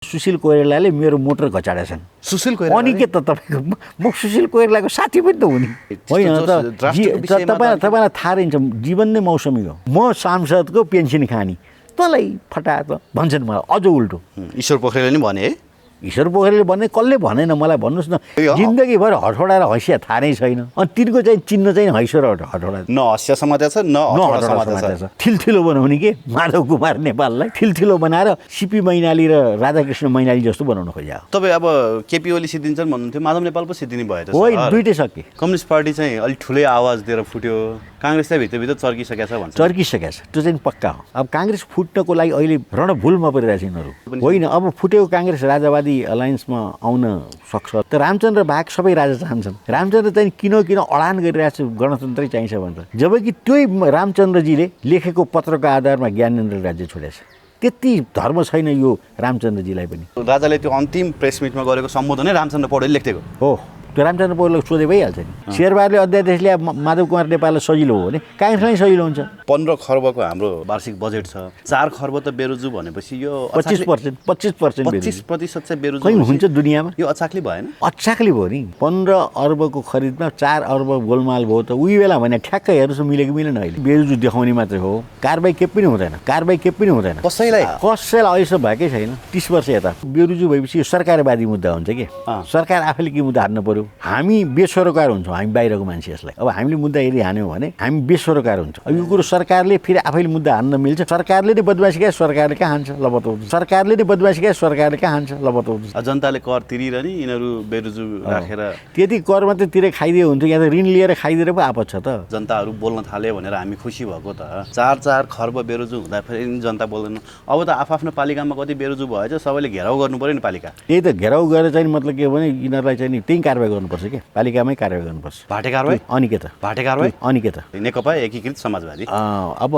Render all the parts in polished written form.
सुशील कोइरालाले मेरो मोटर घचाडेछन्। सुशील कोइराला अनि के त तपाईँको म सुशील कोइरालाको साथी पनि त हुने होइन त। तपाईँलाई थाहा रहन्छ जीवन नै मौसमी हो। म सांसदको पेन्सन खाने तँलाई फटा त भन्छन् मलाई अझ उल्टो। ईश्वर पोखरेलले नि भने है, ईश्वर पोखरेलले भन्ने कसले भनेन मलाई भन्नुहोस् न। जिन्दगीभर हटौडा र हैसिया थाहा नै छैन। अनि तिनको चाहिँ चिन्ह चाहिँ हैसो र हटौडा न हँसिया समातेको छ न हटौडा समातेको छ। थिल्थिलो बनाउने के माधव कुमार नेपाललाई थिल्थिलो बनाएर सिपी मैनाली र राधाकृष्ण मैनाली जस्तो बनाउन खोज्या। तपाईँ अब केपी ओली सिद्धिन्छन् भन्नुहुन्थ्यो, माधव नेपाल पो सिद्धिने भयो त। होइन दुइटै सके। कम्युनिस्ट पार्टी चाहिँ अलिक ठुलै आवाज दिएर फुट्यो, काङ्ग्रेसलाई भित्रभित्र चर्किसकेको छ भन्छ। चर्किसकेको छ त्यो चाहिँ पक्का हो। अब काङ्ग्रेस फुट्नको लागि अहिले रणभुलमा परिरहेछ यिनीहरू। होइन अब फुटेको काङ्ग्रेस राजावादी अलायन्समा आउन सक्छ। त रामचन्द्र बाहेक सबै राजा चाहन्छन्। रामचन्द्र चाहिँ किन अडान गरिरहेको छ गणतन्त्रै चाहिन्छ भन्छ। जबकि त्यही रामचन्द्रजीले लेखेको पत्रको आधारमा ज्ञानेन्द्र राज्य छोडेछ। त्यति धर्म छैन यो रामचन्द्रजीलाई पनि। राजाले त्यो अन्तिम प्रेस मिटमा गरेको सम्बोधनै रामचन्द्र पौडेलले लेख्थेको हो। त्यो रामचन्द्र पौडेलको सोधे भइहाल्छ नि। शेरबहादुरले अध्यादेश ल्याए माधव कुमार नेपाललाई सजिलो हो भने काङ्ग्रेसलाई सजिलो हुन्छ। 15 खर्बको हाम्रो वार्षिक बजेट छ। 4 खर्ब त बेरोजु भनेपछि यो 25% 25% चाहिँ बेरोजु हुन्छ दुनियाँमा। यो अचाक्ली भएन? अचाक्ली भयो नि। 15 अर्बको खरिदमा 4 अर्ब गोलमाल भयो त उही बेला भने ठ्याक्कै हेर्नुहोस् मिलेको मिलेन। अहिले बेरोजु देखाउने मात्रै हो, कारबाही केही पनि हुँदैन। कसैलाई अहिलेसम्म भएकै छैन। 30 वर्ष यता बेरोजु भएपछि यो सरकारवादी मुद्दा हुन्छ कि सरकार आफैले के मुद्दा हान्नु पर्यो। हामी बेसरोकार हुन्छौँ, हामी बाहिरको मान्छे यसलाई। अब हामीले मुद्दा यदि हान्यौँ भने हामी बेसरोकार हुन्छौँ। अब यो कुरो सरकारले फेरि आफैले मुद्दा हान्न मिल्छ। सरकारले नै बदमासी गरे सरकारले कहाँ हान्छ ल बताउँछ। सरकारले नै बदमासी गरे सरकारले कहाँ हान्छ ल बताउँछ। जनताले कर तिरिरहने यिनीहरू बेरोजु राखेर त्यति कर मात्रै तिरे खाइदिए हुन्थ्यो। यहाँ त ऋण लिएर खाइदिएर पो आपत छ त। जनताहरू बोल्न थाल्यो भनेर हामी खुसी भएको त। 4 खर्ब बेरोजु हुँदा फेरि जनता बोल्दैन। अब त आफ्नो पालिकामा कति बेरोजु भएछ सबैले घेराउ गर्नु पर्यो नि पालिका। त्यही त घेराउ गरेर चाहिँ मतलब के भने यिनीहरूलाई चाहिँ नि त्यही कारबाही गर्नुपर्छ क्या, पालिकामै कारबाही गर्नुपर्छ। भाटे कारबाही अनि के त भाटे कारबाही अनि के त नेकपा एकीकृत समाजवादी। अब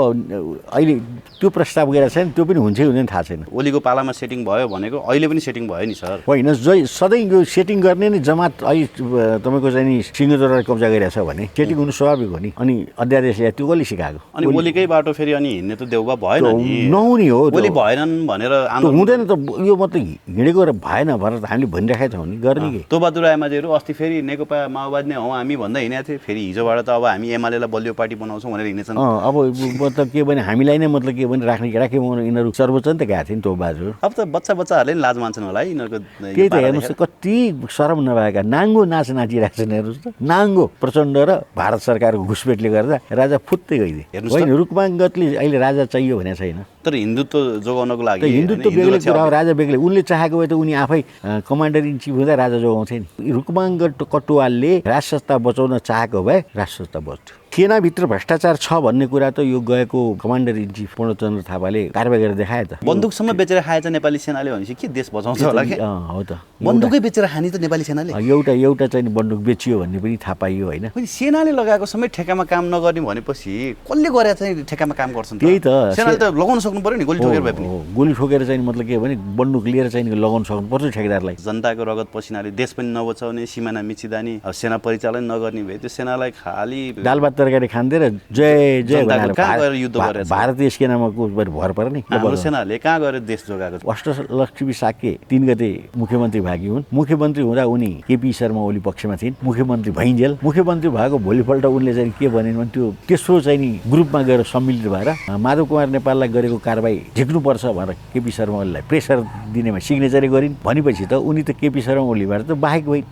अहिले त्यो प्रस्ताव गरेर छैन, त्यो पनि हुन्छ हुँदैन थाहा छैन। ओलीको पालामा सेटिङ भयो भनेको अहिले पनि सेटिङ भयो नि सर। होइन सधैँ यो सेटिङ गर्ने नि जमात अहिले तपाईँको चाहिँ नि सिंहदरबार कब्जा गरिरहेछ भने सेटिङ हुनु स्वाभाविक हो नि। अनि अध्यादेश ल्या त्यो कसले सिकाएको? अनि ओलीकै बाटो फेरि अनि हिँड्ने त देउबा भएन नि। नहुने हो ओली भएनन् भनेर हुँदैन त। यो मात्रै हिँडेको र भएन भनेर त हामीले भनिराखेका छौँ नि गर्ने कि। तोबहादुर रायमाझीहरू अस्ति फेरि नेकपा माओवादी नै हौ हामी भन्दै हिँडेको थियो। फेरि हिजोबाट त अब हामी एमालेलाई बलियो पार्टी बनाउँछौँ भनेर हिँडेछन्। अब मतलब के भने हामीलाई नै मतलब के भने राख्ने यिनीहरू सर्वोच्च नि त गएको थियो नि तोबहादुर। अब त बच्चाहरूले नि लाज मान्छन् होला है यिनीहरूको। त्यही त हेर्नुहोस् कति शरम नभएका नाङ्गो नाच नाचिरहेको छन् हेर्नुहोस् त। नाङ्गो प्रचण्ड र भारत सरकारको घुसपेटले गर्दा राजा फुत्तै गइदिए। होइन रुकमाङ्गतले अहिले राजा चाहियो भनेको छैन। तर हिन्दुत्व जोगाउनको लागि हिन्दुत्व बेग्लै कुरा हो, राजा बेग्लै। उनले चाहेको भए त उनी आफै कमान्डर इन चिफ हुँदा राजा जोगाउँथे नि। रुकमाङ्गत कटुवालले राज संस्था बचाउन चाहेको भए राज संस्था बच्थ्यो। सेनाभित्र भ्रष्टाचार छ भन्ने कुरा त यो गएको कमान्डर इन चिफ पूर्णचन्द्र थापाले कारबाही गरेर देखाए त। बन्दुकसम्म बेचेर खाएछ नेपाली सेनाले भनेपछि के देश बचाउँछ होला कि? हो त बन्दुकै बेचेर खाने त नेपाली सेनाले। एउटा चाहिँ बन्दुक बेचियो भन्ने पनि थाहा पाइयो होइन। सेनाले लगाएको सबै ठेकामा काम नगर्ने भनेपछि कसले गरेर चाहिँ ठेकामा काम गर्छन्? त्यही त सेनाले त लगाउन सक्नु पर्यो नि गोली ठोकेर भए पनि। गोली ठोकेर चाहिँ मतलब के भने बन्दुक लिएर चाहिँ लगाउन सक्नुपर्छ ठेकेदारलाई। जनताको रगत पसिनाले देश पनि नबचाउने, सिमाना मिचिदानी, अब सेना परिचालन नगर्ने भए त्यो सेनालाई खाली दाल भात तरकारी खाँदै र जय जय भनेर युद्ध गरेर भारतीय सेनामा भर पर्ने हाम्रो सेनाले कहाँ गएर देश जोगाएको छ? अष्टलक्ष्मी साके 3 गते मुख्यमन्त्री भागी हुन्। मुख्यमन्त्री हुँदा उनी केपी शर्मा ओली पक्षमा थिइन्। मुख्यमन्त्री भइन्जेल मुख्यमन्त्री भएको भोलिपल्ट उनले चाहिँ के भने त्यो तेस्रो चाहिँ नि ग्रुपमा गएर सम्मिलित भएर माधव कुमार नेपाललाई गरेको कारबाही झिक्नुपर्छ भनेर केपी शर्मा ओलीलाई प्रेसर दिनेमा सिग्नेचर गरिन्। भनेपछि त उनी त केपी शर्मा ओलीबाट त बाहेक भइन्।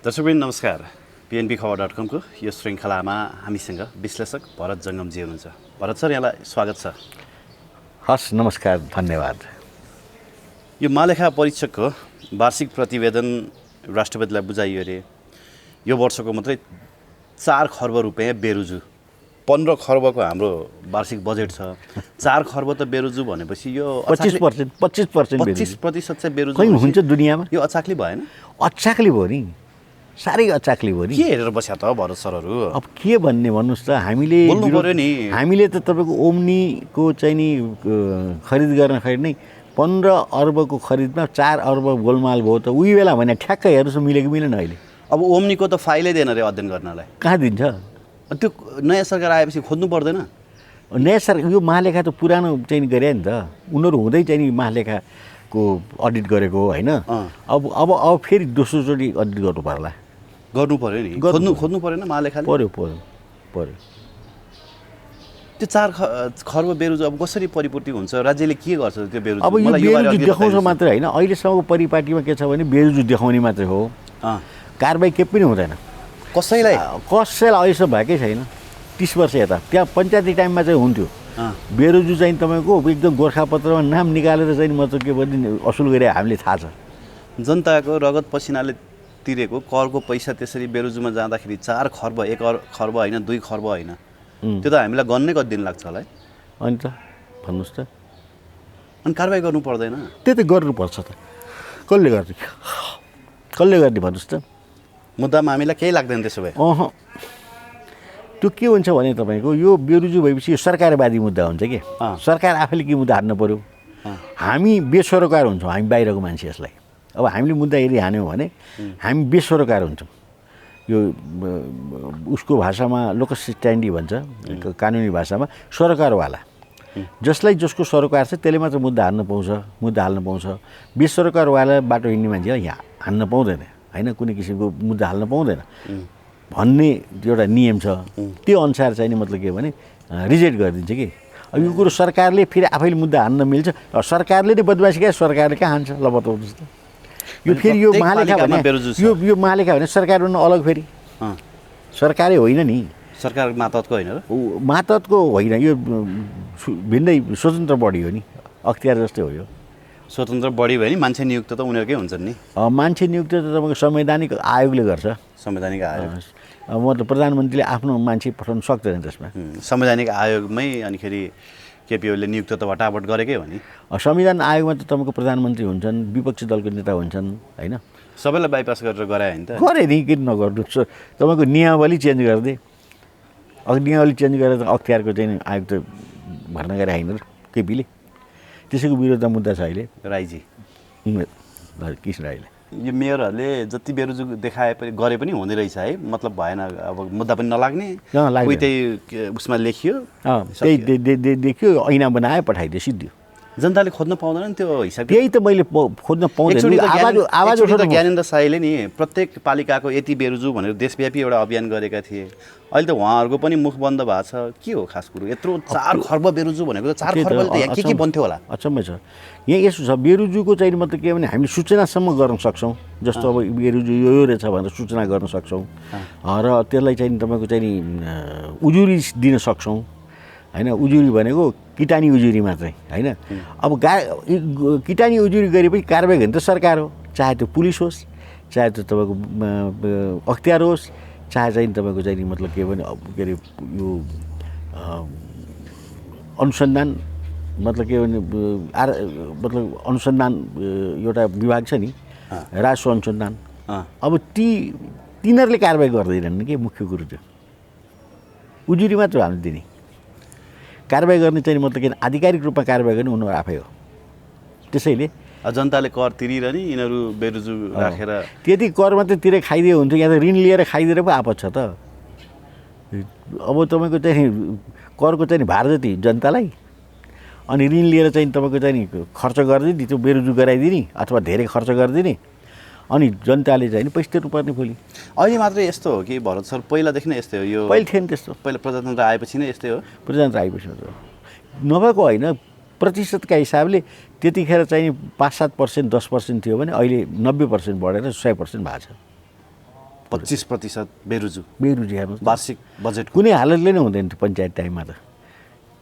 दर्शकवृन्द नमस्कार। PNB खबर.com को यो श्रृङ्खलामा हामीसँग विश्लेषक भरत जङ्गमजी हुनुहुन्छ। भरत सर यहाँलाई स्वागत छ। हस् नमस्कार धन्यवाद। यो महालेखा परीक्षकको वार्षिक प्रतिवेदन राष्ट्रपतिलाई बुझाइयो अरे। यो वर्षको मात्रै 4 खर्ब रुपियाँ बेरोजु। 15 खर्बको हाम्रो वार्षिक बजेट छ। 4 खर्ब त बेरोजु भनेपछि यो 25% चाहिँ बेरोजु हुन्छ दुनियाँमा। यो अचाक्ली भएन? अचाक्ली भयो नि, साह्रै अचाक्ली भयो नि। के हेरेर बस्या त भरत सरहरू? अब के भन्ने भन्नुहोस् त। हामीले बोल्नु पर्यो नि। हामीले त तपाईँको ओम्नीको चाहिँ नि खरिद गर्न खरिद नै 15 अर्बको खरिदमा 4 अर्ब गोलमाल भयो त उही बेला भने ठ्याक्कै हेर्नुहोस् मिलेको मिलेन। अहिले अब ओम्नीको त फाइलै दिएन रे अध्ययन गर्नलाई। कहाँ दिन्छ? त्यो नयाँ सरकार आएपछि खोज्नु पर्दैन? नयाँ सरकार यो महालेखा त पुरानो चाहिँ गरे नि त, उनीहरू हुँदै चाहिँ महालेखाको अडिट गरेको होइन। अब फेरि दोस्रोचोटि अडिट गर्नु पर्ला। गर्नु पर्यो नि, खोज्नु परेन महालेखाले? पर्यो। त्यो 4 खर्ब बेरोजु अब कसरी परिपूर्ति हुन्छ? राज्यले के गर्छ त्यो बेरोजु? अब यो बेरोजु देखाउँछ मात्रै होइन, अहिलेसम्मको परिपाटीमा के छ भने बेरोजु देखाउने मात्रै हो, कारबाही केही पनि हुँदैन कसैलाई अहिलेसम्म भएकै छैन। 30 वर्ष यता त्यहाँ पञ्चायती टाइममा चाहिँ हुन्थ्यो, बेरोजु चाहिँ तपाईँको एकदम गोर्खापत्रमा नाम निकालेर चाहिँ मतलब के भने असुल गरे हामीले थाहा छ। जनताको रगत पसिनाले तिरेको करको पैसा त्यसरी बेरोजुमा जाँदाखेरि 4 खर्ब 1 खर्ब होइन 2 खर्ब होइन, त्यो त हामीलाई गन्नै कति दिन लाग्छ होला है? अनि त भन्नुहोस् त, अनि कारबाही गर्नु पर्दैन? त्यो त गर्नुपर्छ त, कसले गर्ने भन्नुहोस् त? मुद्दामा हामीलाई केही लाग्दैन त्यसो भए? त्यो के हुन्छ भने तपाईँको यो बेरोजु भएपछि यो सरकारवादी मुद्दा हुन्छ कि सरकार आफैले के मुद्दा हान्नु पऱ्यो। हामी बेसरोकार हुन्छौँ, हामी बाहिरको मान्छे यसलाई। अब हामीले मुद्दा यदि हान्यौँ भने हामी बेसरोकार हुन्छौँ। यो उसको भाषामा लोकस स्ट्यान्डी भन्छ, कानुनी भाषामा सरकारवाला, जसलाई जसको सरोकार छ त्यसले मात्र मुद्दा हाल्न पाउँछ। बेसरोकारवाला बाटो हिँड्ने मान्छेलाई यहाँ हान्न पाउँदैन होइन, कुनै किसिमको मुद्दा हाल्न पाउँदैन भन्ने एउटा नियम छ। त्यो अनुसार चाहिँ नि मतलब के भने रिजेक्ट गरिदिन्छ कि। अब यो कुरो सरकारले फेरि आफैले मुद्दा हान्न मिल्छ, सरकारले नै बदमासी क्या, सरकारले कहाँ हान्छ? ल बताउनुहोस् त। यो फेरि यो महालेखा भने यो महालेखा भने सरकार भन्नु अलग, फेरि सरकारै होइन नि, सरकार मातहतको होइन र? मातहतको होइन, यो भिन्दै स्वतन्त्र बडी हो नि, अख्तियार जस्तै हो यो। स्वतन्त्र बडी भयो नि, मान्छे नियुक्त त उनीहरूकै हुन्छन् नि। मान्छे नियुक्त त तपाईँको संवैधानिक आयोगले गर्छ। संवैधानिक आयोग मतलब प्रधानमन्त्रीले आफ्नो मान्छे पठाउन सक्दैन त्यसमा। संवैधानिक आयोगमै अनिखेरि केपी ओलीले नियुक्त त हटावट गरेकै हो नि। संविधान आयोगमा त तपाईँको प्रधानमन्त्री हुन्छन्, विपक्षी दलको नेता हुन्छन् होइन। सबैलाई बाइपास गरेर गरायो नि त? गरे नि, किन नगर्नु? तपाईँको नियमावली चेन्ज गरिदिए, नियमावली चेन्ज गरेर त अख्तियारको चाहिँ आयोग त भर्ना गरे होइन केपीले। त्यसैको विरोधमा मुद्दा छ अहिले राईजी कृष्ण राईले। यो मेयरहरूले जति बेरोजु देखाए पनि गरे पनि हुँदै रहेछ है, मतलब भएन, अब मुद्दा पनि नलाग्ने, त्यही उसमा लेखियो, त्यही देखियो, ऐना बनायो, पठाइदियो, सिद्धि। जनताले खोज्न पाउँदैन त्यो हिसाब? त्यही त मैले खोज्न पाउँदैन। आवाज उठाउँदा ज्ञानेन्द्र साईले नि प्रत्येक पालिकाको यति बेरोजु भनेर देशव्यापी एउटा अभियान गरेका थिए। अहिले त उहाँहरूको पनि मुख बन्द भएको छ। के हो खास कुरो? यत्रो 4 खर्ब बेरोजु भनेको त 4 खर्बले त यहाँ के बन्थ्यो होला? अचम्मै छ। यहाँ यसो छ, बेरोजुको चाहिँ मतलब के भने हामीले सूचनासम्म गर्न सक्छौँ। जस्तो अब बेरोजु यो रहेछ भनेर सूचना गर्न सक्छौँ र त्यसलाई चाहिँ तपाईँको चाहिँ उजुरी दिन सक्छौँ होइन। उजुरी भनेको किटानी उजुरी मात्रै होइन। अब किटानी उजुरी गरेपछि कारबाही गर्ने त सरकार हो, चाहे त्यो पुलिस होस्, चाहे त्यो तपाईँको अख्तियार होस्, चाहे चाहिँ तपाईँको चाहिँ मतलब के भने के अरे यो अनुसन्धान मतलब के भने मतलब अनुसन्धान एउटा विभाग छ नि, राजस्व अनुसन्धान। अब तिनीहरूले कारबाही गर्दैनन् कि, मुख्य कुरो त्यो उजुरी मात्र हाल्नु दिने। कारबाही गर्ने चाहिँ मतलब के आधिकारिक रूपमा कारबाही गर्ने उनीहरू आफै हो। त्यसैले जनताले कर तिरिरहने, यिनीहरू बेरोजु राखेर त्यति कर मात्रै तिरे खाइदियो हुन्थ्यो, यहाँ त ऋण लिएर खाइदिएर पो आपत छ त। अब तपाईँको चाहिँ करको चाहिँ भार जति जनतालाई, अनि ऋण लिएर चाहिँ तपाईँको चाहिँ खर्च गरिदिने, त्यो बेरोजु गराइदिने अथवा धेरै खर्च गरिदिने, अनि जनताले चाहिँ पैसा तिर्नुपर्ने भोलि। अहिले मात्रै यस्तो हो कि भरत सर? पहिलादेखि नै यस्तै हो? यो पहिले थिएन त्यस्तो, पहिला प्रजातन्त्र आएपछि नै यस्तै हो? प्रजातन्त्र आएपछि नभएको होइन, प्रतिशतका हिसाबले त्यतिखेर चाहिँ 5-7%, 10% थियो भने अहिले 90% बढेर 100% भएको छ। 25% बेरोजु हेर्नु, वार्षिक बजेट कुनै हालतले नै हुँदैन थियो पञ्चायत टाइममा त।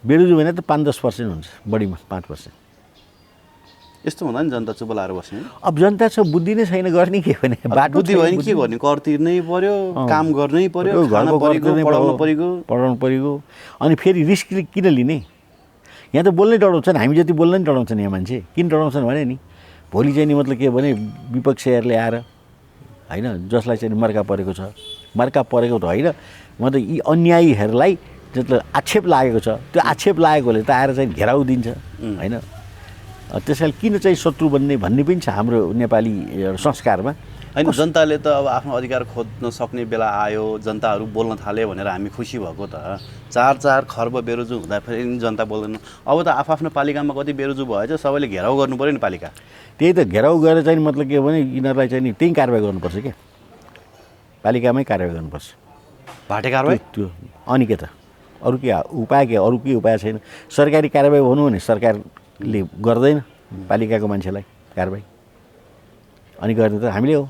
बेरोजु भने त 5-10% हुन्छ, बढीमा 5%। यस्तो हुँदा नि जनता चुप लाएर बस्ने? अब जनता छ, बुद्धि नै छैन, गर्ने के भने? बाटो बुद्धि भयो नि के गर्ने? कर तिर्नै पर्यो, काम गर्नै पर्यो, घरमा पढाउनु पऱ्यो, अनि फेरि रिस्क किन लिने? यहाँ त बोल्नै डराउँछन्, हामी जति बोल्न नि डराउँछन् यहाँ मान्छे। किन डराउँछन् भने नि भोलि चाहिँ नि मतलब के भने विपक्षीहरूले आएर होइन, जसलाई चाहिँ मर्का परेको छ, मर्का परेको त होइन, मतलब यी अन्यायीहरूलाई जसलाई आक्षेप लागेको छ, त्यो आक्षेप लागेकोले त आएर चाहिँ घेराउ दिन्छ होइन। त्यसैले किन चाहिँ शत्रु बन्ने भन्ने पनि छ हाम्रो नेपाली संस्कारमा। होइन जनताले त अब आफ्नो अधिकार खोज्न सक्ने बेला आयो, जनताहरू बोल्न थाल्यो भनेर हामी खुसी भएको त। 4 खर्ब बेरोजु हुँदाखेरि नि जनता बोल्दैन। अब त आफ्नो पालिकामा कति बेरोजु भएछ, सबैले घेराउ गर्नु पऱ्यो नि पालिका। त्यही त घेराउ गरेर चाहिँ मतलब के भने यिनीहरूलाई चाहिँ नि त्यही कारवाही गर्नुपर्छ क्या, पालिकामै कारवाही गर्नुपर्छ। भाटे कारवाही त्यो अनि के त, अरू के उपाय, के अरू के उपाय छैन। सरकारी कारवाही भनौँ भने सरकारले गर्दैन पालिकाको मान्छेलाई कारवाही, अनि गर्ने त हामीले हो।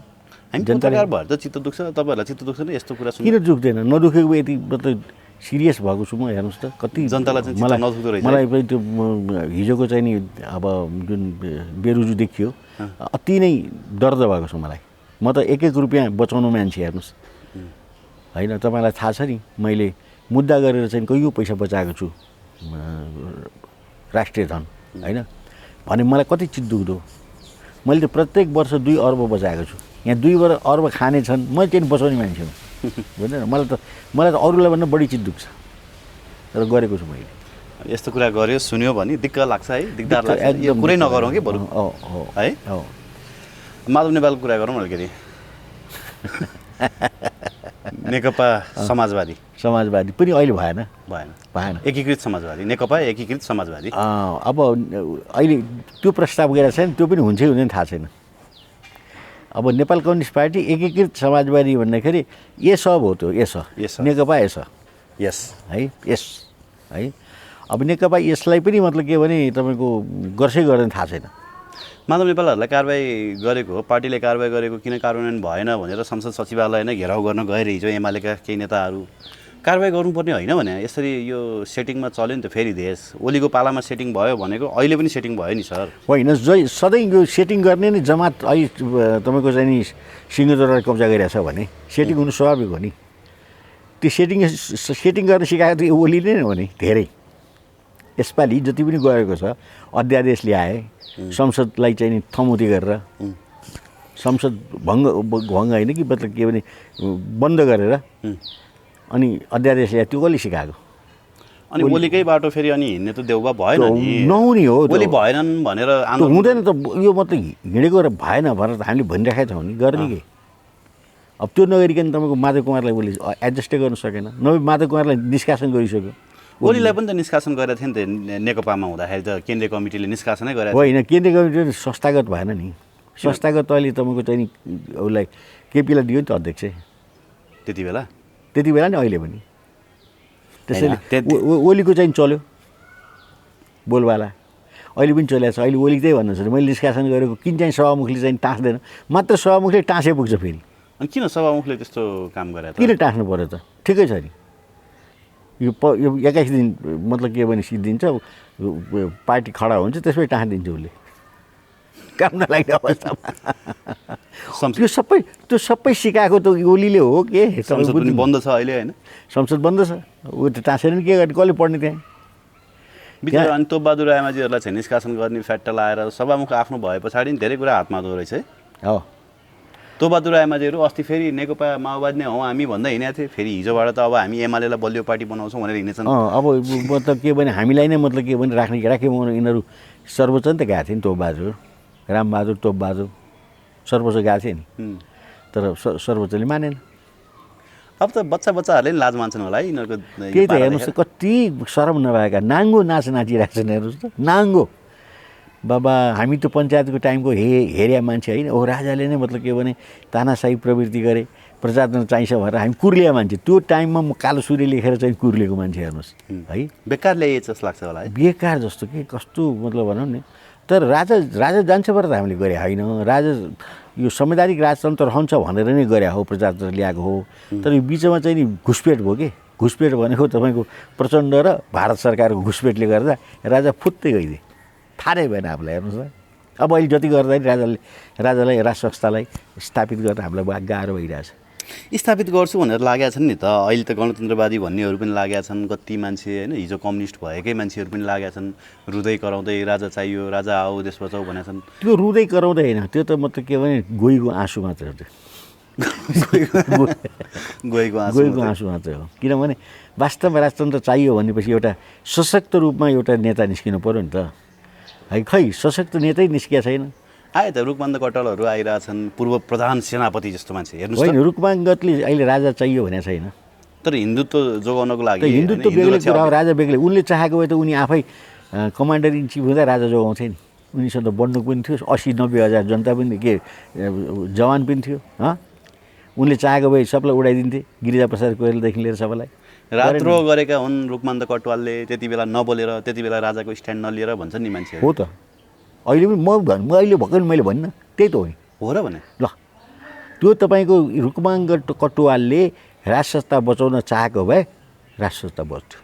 हामी पत्रकार भएर त चित्त दुख्छ, तपाईँहरूलाई चित्त दुख्छ नि यस्तो कुरा सुन्नु? किन दुख्दैन, नदुखेको यति मतलब सिरियस भएको छु म। हेर्नुहोस् त कति जनतालाई चाहिँ चित्त नदुख्दो रहेछ। मलाई पनि त्यो हिजोको चाहिँ नि अब जुन बेरुजु देखियो अति नै दर्द भएको छ मलाई। म त 1-1 रुपियाँ बचाउनु मान्छे, हेर्नुहोस् होइन। तपाईँलाई थाहा छ नि मैले मुद्दा गरेर चाहिँ कयौँ पैसा बचाएको छु राष्ट्रिय धन, होइन भने मलाई कति चित्त दुख्दो। मैले त प्रत्येक वर्ष 2 अर्ब बचाएको छु। यहाँ 2 अर्ब खाने छन्, मैले चाहिँ बचाउने मान्छे हुँ बुझ्दैन। मलाई त अरूलाई भन्दा बढी चित्त दुख्छ, तर गरेको छु मैले। यस्तो कुरा गर्यो सुन्यो भने दिक्क लाग्छ है, दिक्कदार लाग्छ। यो कुरै नगरौँ कि बरु है। माधव नेपालको कुरा गरौँ अलिकति। नेकपा समाजवादी पनि अहिले भएन। एकीकृत समाजवादी, नेकपा एकीकृत समाजवादी। अब अहिले त्यो प्रस्ताव गरेको छैन, त्यो पनि हुन्छ हुँदैन थाहा छैन। अब नेपाल कम्युनिस्ट पार्टी एकीकृत समाजवादी भन्दाखेरि एस हो त्यो, एस नेकपा यस है। अब नेकपा यसलाई पनि मतलब के भने तपाईँको गर्छै गर्दैन थाहा छैन। माधव नेपालहरूलाई कारवाही गरेको, पार्टीले कारवाही गरेको किन कार्यान्वयन भएन भनेर संसद सचिवालय नै घेराउ गर्न गएर हिजो एमालेका केही नेताहरू कारवाही गर्नुपर्ने होइन भने यसरी यो सेटिङमा चल्यो नि त। फेरि देश ओलीको पालामा सेटिङ भयो भनेको अहिले पनि सेटिङ भयो नि सर। होइन, सधैँ यो सेटिङ गर्ने नै जमात अहिले तपाईँको चाहिँ नि सिंहदरबार कब्जा गरिरहेछ भने सेटिङ हुनु स्वाभाविक हो नि। त्यो सेटिङ गर्न सिकाएको त ओलीले नै हो नि धेरै। यसपालि जति पनि गएको छ अध्यादेश ल्याए, संसदलाई चाहिँ नि थमौती गरेर, संसद भङ्ग होइन कि मतलब के भने बन्द गरेर अनि अध्यादेश ल्याए, त्यो कसले सिकाएको? अनि ओलीकै बाटो फेरि अनि हिँड्ने त देउबा भएन नि, नहुने हो। ओली भएनन् भनेर हुँदैन त, यो मतलब हिँडेको भएन भनेर त हामीले भनिराखेका छौँ नि, गर्ने के। अब त्यो नगरिकन तपाईँको माधव कुमारलाई ओली एडजस्टै गर्न सकेन, नभए माधव कुमारलाई निष्कासन गरिसक्यो। ओलीलाई पनि त निष्कासन गरेको थियो नि त नेकपामा हुँदाखेरि, त केन्द्रीय कमिटीले निष्कासनै गरेको होइन। केन्द्रीय कमिटीले संस्थागत भएन नि, संस्थागत अहिले तपाईँको चाहिँ नि उसलाई केपीलाई दियो नि त अध्यक्ष त्यति बेला नि, अहिले पनि त्यसैले ओलीको चाहिँ चल्यो बोलबाला, अहिले पनि चलिरहेको छ। अहिले ओली त्यही भन्नु छ, मैले निष्कासन गरेको किन चाहिँ सभामुखले चाहिँ टाँस्दैन, मात्र सभामुखले टाँसे पुग्छ फेरि। अनि किन सभामुखले त्यस्तो काम गरे त? किन टाँस्नु पऱ्यो त? ठिकै छ नि, यो 21 दिन मतलब के भने सिद्धिन्छ, पार्टी खडा हुन्छ, त्यसपछि टाँसिदिन्छ उसले काम नलाग्ने अवस्थामा। त्यो सबै सिकाएको त ओलीले हो के? संसद पनि बन्द छ अहिले होइन? संसद बन्द छ, ऊ त टाँसेर नि के गर्ने, कसले पढ्ने त्यहाँ? बिचरा अनि तोपबहादुर रायमाझीहरूलाई चाहिँ निष्कासन गर्ने फ्याट्टा लाएर सभामुख आफ्नो भए पछाडि धेरै कुरा हातमा दो रहेछ है। हो, तोपबहादुर रायमाझीहरू अस्ति फेरि नेकपा माओवादी नै हो हामी भन्दै हिँडेको थिए, फेरि हिजोबाट त अब हामी एमालेलाई बलियो पार्टी बनाउँछौँ भनेर हिँडेछन्। अब मतलब के भने हामीलाई नै मतलब के भने राख्यो यिनीहरू सर्वोच्च नि त गएको थियो नि, तोपबहादुर रामबहादुर तोपबहादुर सर्वोच्च गएको थियो नि, तर सर्वोच्चले मानेन। अब त बच्चाहरूले नि लाज मान्छन् होला है यिनीहरूको। त्यही त हेर्नुहोस् त, कति शरम नभएका नाङ्गो नाच नाचिरहेको छन् हेर्नुहोस् त, नाङ्गो। बाबा हामी त पञ्चायतको टाइमको हेर्या मान्छे होइन, ओ राजाले नै मतलब के भने तानाशाही प्रवृत्ति गरे, प्रजातन्त्र चाहिन्छ भनेर हामी कुर्लिया मान्छे। त्यो टाइममा म कालो सूर्य लेखेर चाहिँ कुर्लिएको मान्छे हेर्नुहोस् है। बेकार ल्याइए जस्तो लाग्छ होला है, बेकार जस्तो के कस्तो मतलब भनौँ नि। तर राजा जान्छ भनेर त हामीले गरे होइन, राजा यो संवैधानिक राजतन्त्र रहन्छ भनेर नै गरे हो, प्रजातन्त्र ल्याएको हो। तर यो बिचमा चाहिँ नि घुसपेट भयो कि, घुसपेट भनेको तपाईँको प्रचण्ड र भारत सरकारको घुसपेटले गर्दा राजा फुत्तै गइदिए, थाहै भएन हामीलाई। हेर्नुहोस् न, अब अहिले जति गर्दाखेरि राजालाई राज संस्थालाई स्थापित गर्न हामीलाई गाह्रो भइरहेछ। स्थापित गर्छु भनेर लागेका छन् नि त, अहिले त गणतन्त्रवादी भन्नेहरू पनि लागेका छन्, कति मान्छे होइन, हिजो कम्युनिस्ट भएकै मान्छेहरू पनि लागेका छन्, रुँदै कराउँदै राजा चाहियो, राजा आऊ देश बचाऊ भनेका छन्। त्यो रुँदै कराउँदै होइन, त्यो त मतलब के भने गइको आँसु मात्रै हो, त्यो गइको आँसु मात्रै हो। किनभने वास्तवमा राजतन्त्र चाहियो भनेपछि एउटा सशक्त रूपमा एउटा नेता निस्किनु पऱ्यो नि त है। खै सशक्त नेतै निस्किया छैन। आए त रुकमान्द कटवालहरू आइरहेछन्, पूर्व प्रधान सेनापति जस्तो मान्छे हेर्नुहोस् होइन त। रुकमाङ्गतले अहिले राजा चाहियो भने छैन। तर हिन्दुत्व जोगाउनको लागि त हिन्दुत्व बेग्लै कुरा हो, राजा बेग्लै। उनले चाहेको भए त उनी आफै कमान्डर इन चिफ हुँदा राजा जोगाउँथे नि। उनीसँग त बन्दुक पनि थियो, 80-90 हजार जनता पनि के जवान पनि थियो। उनले चाहेको भए सबलाई उडाइदिन्थे, गिरिजाप्रसाद कोइरालादेखि लिएर सबैलाई। रात्रो गरेका हुन् रुकमान्द कटवालले, त्यति बेला नबोलेर, त्यति बेला राजाको स्ट्यान्ड नलिएर भन्छन् नि मान्छेहरू। हो त, अहिले पनि म अहिले भर्खर मैले भन्न त्यही त हो र भने ल। त्यो तपाईँको रुकमाङ्ग कटुवालले राजसत्ता बचाउन चाहेको भए राजसत्ता बच्थ्यो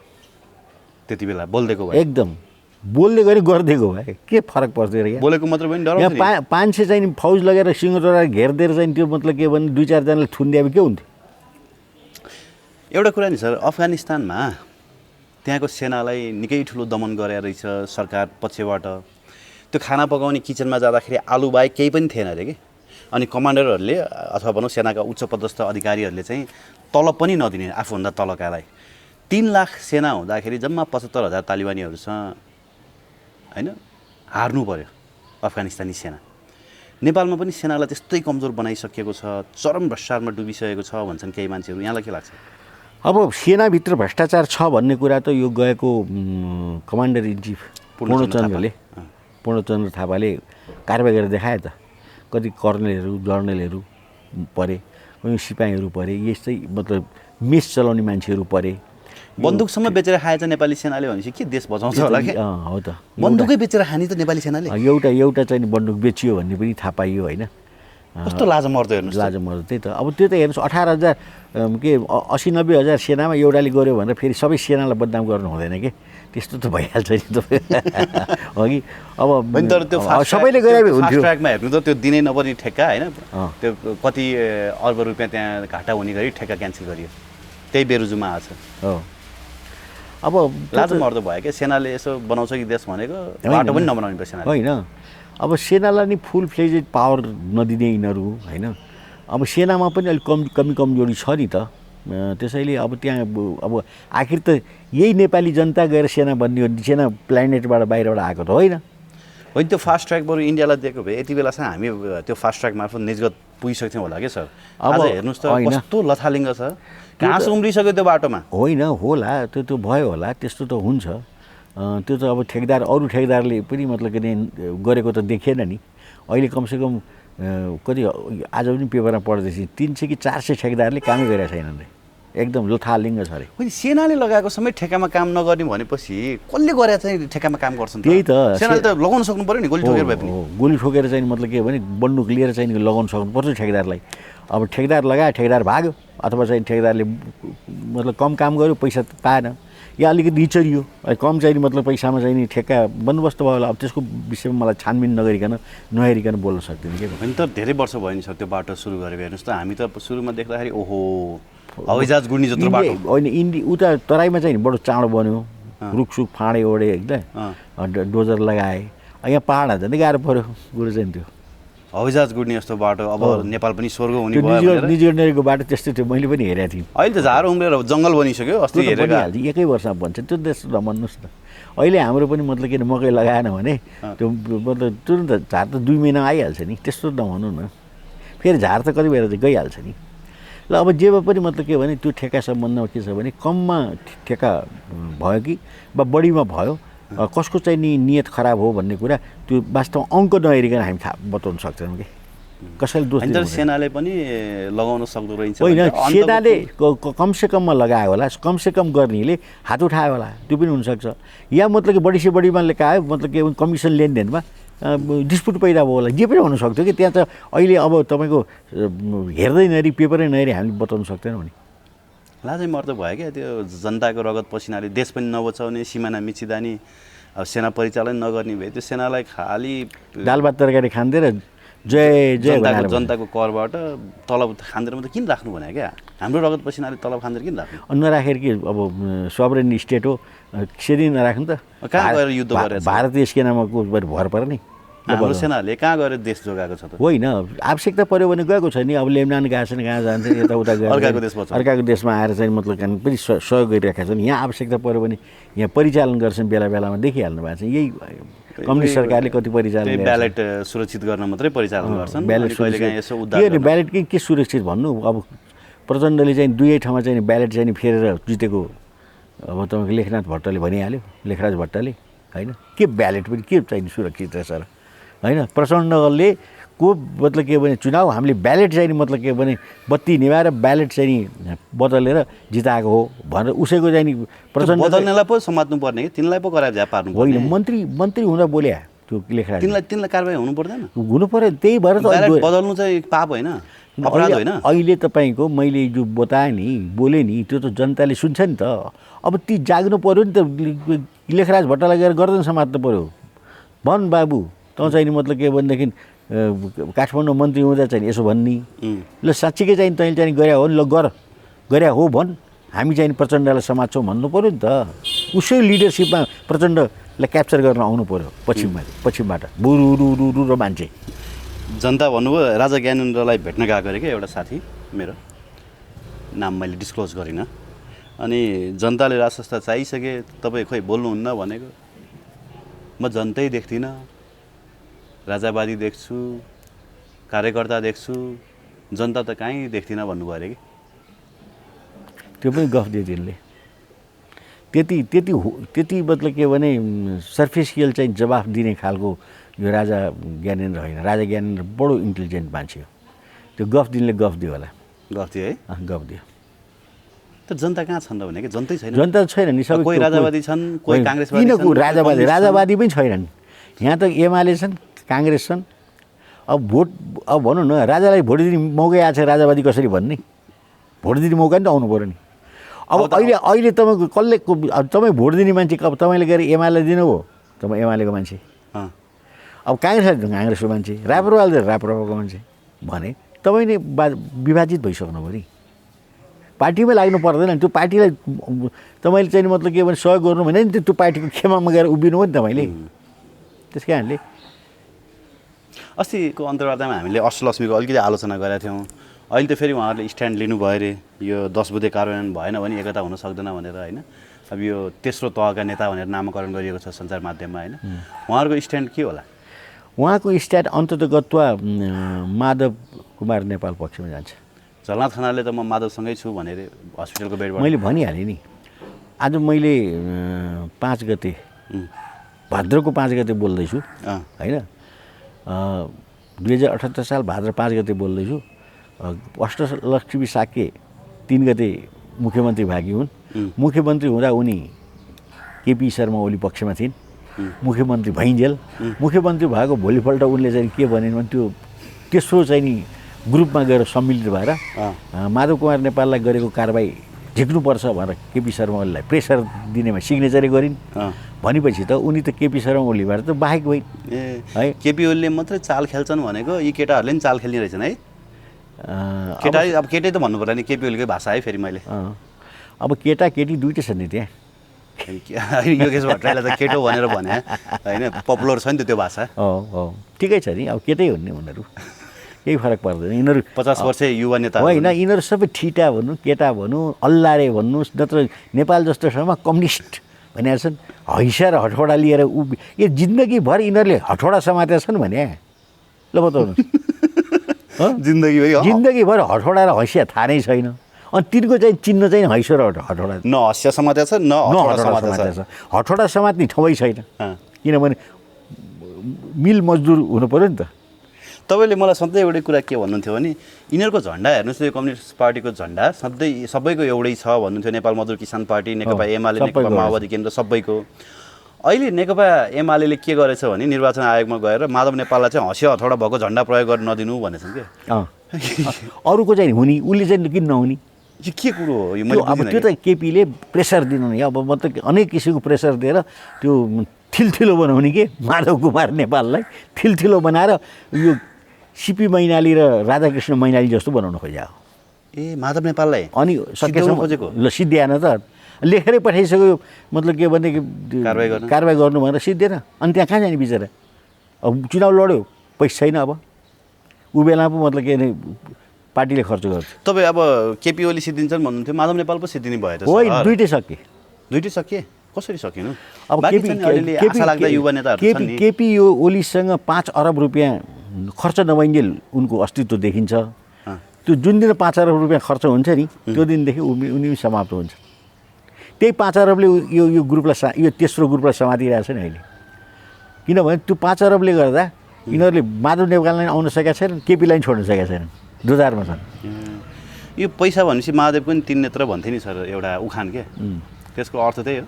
त्यति बेला बोलिदिएको भए। एकदम बोल्दै गरी गरिदिएको भए के फरक पर्दैन यहाँ। बोलेको मात्र पनि डराउँछ नि। 500 चाहिँ फौज लगेर सिंहदरबार घेरिदिएर चाहिँ त्यो मतलब के भने 2-4 जनालाई थुनिदिए के हुन्थ्यो। एउटा कुरा नि सर, अफगानिस्तानमा त्यहाँको सेनालाई निकै ठुलो दमन गरे रहेछ सरकार पक्षबाट। त्यो खाना पकाउने किचनमा जाँदाखेरि आलु बाहेक केही पनि थिएन अरे कि। अनि कमान्डरहरूले अथवा भनौँ सेनाका उच्च पदस्थ अधिकारीहरूले चाहिँ तलब पनि नदिने, आफूभन्दा तलकालाई। 3 लाख सेना हुँदाखेरि जम्मा 75,000 तालिबानीहरूसँग होइन हार्नु पर्यो अफगानिस्तानी सेना। नेपालमा पनि सेनालाई त्यस्तै कमजोर बनाइसकिएको छ, चरम भ्रष्टाचारमा डुबिसकेको छ भन्छन् केही मान्छेहरू। यहाँलाई के लाग्छ? अब सेनाभित्र भ्रष्टाचार छ भन्ने कुरा त यो गएको कमान्डर इन चिफ पूर्णचन्द्र थापाले कारबाही गरेर देखाए त। कति कर्नेलहरू जर्नलहरू परे, कति सिपाहीहरू परे, यस्तै मतलब मेस चलाउने मान्छेहरू परे। बन्दुकसम्म बेचेर खाएछ नेपाली सेनाले भनेपछि के देश बचाउँछ होला कि? हो त, बन्दुकै बेचेर खाने त नेपाली सेनाले। एउटा चाहिँ बन्दुक बेचियो भन्ने पनि थाहा पाइयो होइन। कस्तो लाज मर्दो हेर्नुहोस्। लाज मर्दो त्यही त। अब त्यो त हेर्नुहोस् 18,000 के 80-90 हजार सेनामा एउटाले गऱ्यो भनेर फेरि सबै सेनालाई बदनाम गर्नु हुँदैन कि। त्यस्तो त भइहाल्छ नि तपाईँ अघि। अब तर त्यो सबैले गरे हुन्थ्यो। ट्र्याकमा हेर्नु त त्यो दिनै नपर्ने ठेक्का होइन, त्यो कति अर्ब रुपियाँ त्यहाँ घाटा हुने गरी ठेक्का क्यान्सल गरियो, त्यही बेरुजुमा आएको छ। हो, अब लाज मर्दो भयो क्या। सेनाले यसो बनाउँछ कि देश भनेको, बाटो पनि नबनाउने भयो सेनाले। होइन, अब सेनालाई नि फुल फ्लेजेड पावर नदिने यिनीहरू होइन। अब सेनामा पनि अलिक कमजोरी छ नि त। त्यसैले अब त्यहाँ अब आखिर त यही नेपाली जनता गएर सेना बन्ने हो, सेना प्लानेटबाट बाहिरबाट आएको त होइन। होइन, त्यो फास्ट ट्र्याक बरु इन्डियालाई दिएको भए यति बेलासम्म हामी त्यो फास्ट ट्र्याक मार्फत निजगत पुगिसक्थ्यौँ होला कि सर। अब हेर्नुहोस् त कस्तो लथालिङ्ग छ, घाँस उम्रिसक्यो त्यो बाटोमा। होइन, होला त्यो भयो होला, त्यस्तो त हुन्छ। त्यो त अब अरू ठेकदारले पनि मतलब के गरेको त देखिएन नि। अहिले कमसेकम कति आज पनि पेपरमा पढ्दैछ 300 कि 400 ठेकदारले कामै गरेका छैनन् रे। एकदम लथालिङ्ग छ अरे। होइन, सेनाले लगाएको समय ठेकामा काम नगर्ने भनेपछि कसले गरेर चाहिँ ठेकामा काम गर्छन्? त्यही त, सेनाले त लगाउन सक्नु पऱ्यो नि, गोली ठोकेर भए पनि। गोली ठोकेर चाहिँ मतलब के भने बन्दुक लिएर चाहिँ लगाउन सक्नुपर्छ ठेकदारलाई। अब ठेकदार लगायो, ठेकदार भाग्यो, अथवा चाहिँ ठेकदारले मतलब कम काम गर्यो, पैसा पाएन, या अलिकति निचरियो, कम चाहिँ मतलब पैसामा चाहिँ नि ठेक्का बन्दोबस्त भयो होला। अब त्यसको विषयमा मलाई छानबिन नहेरिकन बोल्न सक्दिनँ कि। होइन, तर धेरै वर्ष भयो नि सर त्यो बाटो सुरु गरेको। हेर्नुहोस् त, हामी त सुरुमा देख्दाखेरि ओहो हवाईजहाज गुड्ने जत्रो बाटो होइन। उता तराईमा चाहिँ बडो चाँडो बन्यो, रुखसुख फाँडे ओढे होइन, डोजर लगाए। यहाँ पाहाडमा झन् गाह्रो पऱ्यो गुरु चाहिँ त्यो हवाईजहाज गुड्ने जस्तो बाटो। अब नेपाल पनि स्वर्ग हुने भयो। निजगढनेको बाटो त्यस्तै थियो, मैले पनि हेरेको थिएँ। अहिले त झार उम्रेर जङ्गल बनिसक्यो। अस्ति हेरेको एकै वर्षमा बन्छ त्यो देश भन्नुहोस् न। अहिले हाम्रो पनि मतलब किन मकै लगाएन भने त्यो मतलब तुरन्त झार त 2 महिना आइहाल्छ नि। त्यस्तो नभनौँ न, फेरि झार त कति बेला चाहिँ गइहाल्छ नि। ल अब जेमा पनि मतलब के भने त्यो ठेक्का सम्बन्धमा के छ भने कममा ठेक्का भयो कि वा बढीमा भयो, कसको चाहिँ नि नियत खराब हो भन्ने कुरा त्यो वास्तवमा अङ्क नहेरिकन हामी थाहा बताउन सक्छौँ कि कसैले दोष दिनु। सेनाले पनि लगाउन सक्दो रहेछ। होइन, सेनाले कमसेकममा लगायो होला, कमसेकम गर्नेले हात उठायो होला, त्यो पनि हुनसक्छ। या मतलब कि बढी से बढीमा लगायो मतलब के कमिसन लेनदेनमा डिस्प्युट पैदा भयो होला, जे पनि हुनसक्थ्यो कि। त्यहाँ त अहिले अब तपाईँको हेर्दै नहेरी पेपरै नहेरी हामीले बताउन सक्दैनौँ नि। लाजै मर्दो भयो क्या त्यो जनताको रगत पसिनाले देश पनि नबचाउने, सिमाना मिचिदानी, अब सेना परिचालन नगर्ने भए त्यो सेनालाई खालि दाल भात तरकारी खाँदै र जय जय जनताको करबाट तलब खाँदैन मात्रै किन राख्नु भने क्या? हाम्रो रगत पसिनाले तलब खाँदैन किन राख्नु? नराखेर कि अब सभरेन स्टेट हो, त्यसरी नराख्नु त। कहाँ गएर युद्ध गरेर भारतीय सेनामा भर पर नि हाम्रो सेनाले कहाँ गएर देश जोगाएको छ त? होइन, आवश्यकता पऱ्यो भने गएको छ नि। अब लेबनान गएको छन्, कहाँ जान्छ, यताउता गएर अर्काको देशमा आएर चाहिँ मतलब पनि सहयोग गरिरहेका छन्। यहाँ आवश्यकता पऱ्यो भने यहाँ परिचालन गर्छन्, बेला बेलामा देखिहाल्नु भएको छ। यही कम्युनिस्ट सरकारले कति परिचालन गरेछ? ब्यालेट सुरक्षित गर्न मात्रै परिचालन गर्छन्। ब्यालेट कहिलेकाहीँ यसो उद्धार के ब्यालेट के सुरक्षित भन्नु? अब प्रचण्डले चाहिँ दुवै ठाउँमा चाहिँ ब्यालेट चाहिँ फेरेर जितेको अब तपाईँको लेखनाथ भट्टले भनिहाल्यो, लेखराज भट्टले, होइन? के ब्यालेट पनि के चाहिँ सुरक्षित रहेछ र, होइन? प्रचण्डले को मतलब के भने चुनाव हामीले ब्यालेट चाहिँ मतलब के भने बत्ती निभाएर ब्यालेट चाहिँ बदलेर जिताएको हो भनेर उसैको चाहिँ प्रचण्ड बदल्नेलाई पो समात्नु पर्ने कि तिनलाई पो करार झ्या पार्नु पर्ने? होइन, मन्त्री हुँदा बोल्या त्यो लेखराज तिनलाई कारबाही हुनु पर्दैन? हुनु पर्यो। त्यही भएर त ब्यालेट बदल्नु चाहिँ पाप होइन, अपराध होइन? अहिले तपाईँको मैले जो बताएँ नि, बोलेँ नि, त्यो त जनताले सुन्छ नि त। अब ती जाग्नु पऱ्यो नि त। लेखराज भट्टलाई गएर गर्दैन समात्नु पऱ्यो। भन् बाबु तँ चाहिँ मतलब के भनेदेखि काठमाडौँ मन्त्री हुँदा चाहिँ यसो भन्ने, ल साँच्चीकै चाहिँ तैँले चाहिँ गरे हो नि, ल गरे हो भन्, हामी चाहिँ प्रचण्डलाई समात्छौँ भन्नु पऱ्यो नि त। उसै लिडरसिपमा प्रचण्डलाई क्याप्चर गर्न आउनु पऱ्यो पश्चिमबाट बुरु र मान्छे। जनता भन्नुभयो राजा ज्ञानेन्द्रलाई भेट्न गएको अरे क्या एउटा साथी मेरो, नाम मैले डिस्क्लोज गरिनँ। अनि जनताले राज संस्था चाहिसके, तपाईँ खोइ बोल्नुहुन्न भनेको। म जनतै देख्दिनँ, राजावादी देख्छु, कार्यकर्ता देख्छु, जनता त कहीँ देख्दिनँ भन्नुभयो अरे कि। त्यो पनि गफ दियो तिनले। त्यति मतलब के भने सर्फेसियल चाहिँ जवाफ दिने खालको यो राजा ज्ञानेन्द्र होइन। राजा ज्ञानेन्द्र बडो इन्टेलिजेन्ट मान्छे हो। त्यो गफ दिनले गफ दियो होला। गफ दियो है? गफ दियो। त जनता कहाँ छन् र भने कि जनतै छैन? जनता छैन नि, सबै कोही राजावादी छन्, कोही काङ्ग्रेसवादी छन्। राजावादी पनि छैनन् यहाँ त। एमाले छन्, काङ्ग्रेस छन्। अब भोट अब भनौँ न, राजालाई भोट दिने मौकै आएको छ, राजावादी कसरी भन्ने? भोट दिने मौका नि त आउनु पऱ्यो नि। अब अहिले तपाईँको कसले तपाईँ भोट दिने मान्छे तपाईँले गएर एमाले दिनुभयो, तपाईँ एमालेको मान्छे। अब काङ्ग्रेसको मान्छे, राप्रपाले राप्रपाको मान्छे भने तपाईँले विभाजित भइसक्नु पऱ्यो नि। पार्टीमै लाग्नु पर्दैन। त्यो पार्टीलाई तपाईँले चाहिँ मतलब के भने सहयोग गर्नु भने नि त्यो पार्टीको खेमामा गएर उभिनु हो नि तपाईँले। त्यस कारणले अस्तिको अन्तर्वार्तामा हामीले अष्टलक्ष्मीको अलिकति आलोचना गरेका थियौँ। अहिले त फेरि उहाँहरूले स्ट्यान्ड लिनुभयो अरे, यो 10 बुँदे कार्यान्वयन भएन भने एकता हुन सक्दैन भनेर, होइन? अब यो तेस्रो तहका नेता भनेर नामाकरण गरिएको छ सञ्चार माध्यममा, होइन? उहाँहरूको स्ट्यान्ड के होला? उहाँको स्ट्यान्ड अन्ततगत्वा माधव कुमार नेपाल पक्षमा जान्छ। झलनाथ खनालले त म माधवसँगै छु भनेर हस्पिटलको बेडबाट मैले भनिहालेँ नि। आज मैले 5 गते भाद्रको 5 गते बोल्दैछु, होइन? 2078 साल भाद्र 5 गते बोल्दैछु। अष्टलक्ष्मी साके 3 गते मुख्यमन्त्री भागी हुन्। मुख्यमन्त्री हुँदा उनी केपी शर्मा ओली पक्षमा थिइन्। मुख्यमन्त्री भइन्जेल मुख्यमन्त्री भएको भोलिपल्ट उनले चाहिँ के भने त्यो तेस्रो चाहिँ नि ग्रुपमा गएर सम्मिलित भएर माधव कुमार नेपाललाई गरेको कारबाही झिक्नुपर्छ भनेर केपी शर्मा ओलीलाई प्रेसर दिनेमा सिग्नेचरै गरिन्। भनेपछि त उनी त केपी शर्मा ओलीबाट त बाहेक भइन् है। केपी ओलीले मात्रै चाल खेल्छन् भनेको यी केटाहरूले नि चाल खेल्ने रहेछन् है। केटा अब केटै त भन्नु पर्ला नि, केपी ओलीकै भाषा है फेरि मैले। अब केटा केटी दुइटै छन् नि त्यहाँ। योगेश भट्टराईलाई त केटो भनेर भने होइन, पपुलर छ नि त त्यो भाषा। हो ठिकै छ नि। अब केटै हुने उनीहरू, केही फरक पर्दैन। यिनीहरू 50 वर्ष युवा नेता होइन। यिनीहरू सबै ठिटा भन्नु, केटा भन्नु, अल्लारे भन्नुहोस्, नत्र नेपाल जस्तो ठाउँमा कम्युनिस्ट भनेका छन्। हैसा र हठौडा लिएर यो जिन्दगीभर यिनीहरूले हठौडा समातेका छन् भने ल बताउनुहोस्। जिन्दगीभर हठौडा र हैसिया थाहा नै छैन। अनि तिनको चाहिँ चिन्ह चाहिँ हैसो र हठौडा। न हसिया समातेको छ न हठौडा छ। हठौडा समात्ने ठाउँै छैन, किनभने मिल मजदुर हुनु पऱ्यो नि त। तपाईँले मलाई सधैँ एउटै कुरा के भन्नुहुन्थ्यो भने यिनीहरूको झन्डा हेर्नुहोस्, यो कम्युनिस्ट पार्टीको झन्डा सधैँ सबैको एउटै छ भन्नुहुन्थ्यो। नेपाल मजदुर किसान पार्टी, नेकपा एमाले, नेकपा माओवादी केन्द्र सबैको। अहिले नेकपा एमाले के गरेछ भने निर्वाचन आयोगमा गएर माधव नेपाललाई चाहिँ हँसिया हथौडा भएको झन्डा प्रयोग गर्न नदिनु भनेछन् क्या। अरूको चाहिँ हुने, उसले चाहिँ किन नहुने? यो के कुरो हो यो? अब त्यो त केपीले प्रेसर दिनु नि। अब मतलब अनेक किसिमको प्रेसर दिएर त्यो थिलथिलो बनाउने के माधव कुमार नेपाललाई थिलथिलो बनाएर यो सिपी मैनाली र राधाकृष्ण मैनाली जस्तो बनाउन खोज्या हो। माधव नेपाललाई अनि सकेसम्म खोजेको ल सिद्धिएन त, लेखेरै पठाइसक्यो। मतलब के भनेदेखि कारवाही गर्नु भनेर सिद्धिएन। अनि त्यहाँ कहाँ जाने बिचरा? अब चुनाव लड्यो, पैसा छैन। अब ऊ बेला पो मतलब के अरे पार्टीले खर्च गर्छ। तपाईँ अब केपी ओली सिद्धिन्छन् भन्नुहुन्थ्यो, माधव नेपाल पो सिद्धिने भयो त? होइन, दुइटै सके। दुइटै सके? कसरी सकिनु अब बाँकी चाहिँ अलिअलि आशा लाग्दा युवा नेताहरू छन् नि केपी यो ओलीसँग 5 अरब रुपियाँ खर्च नभइन्जेल उनको अस्तित्व देखिन्छ। त्यो जुन दिन 5 अरब रुपियाँ खर्च हुन्छ नि त्यो दिनदेखि उनी समाप्त हुन्छ। त्यही 5 अरबले यो ग्रुपलाई यो तेस्रो ग्रुपलाई समातिरहेछ नि अहिले। किनभने त्यो 5 अरबले गर्दा यिनीहरूले माधव नेपाललाई आउन सकेका छैनन्, केपीलाई छोड्न सकेका छैनन्, दोधारमा छन्। यो पैसा भनेपछि महादेव पनि 3 नेत्र भन्थे नि सर, एउटा उखान के त्यसको अर्थ त्यही हो।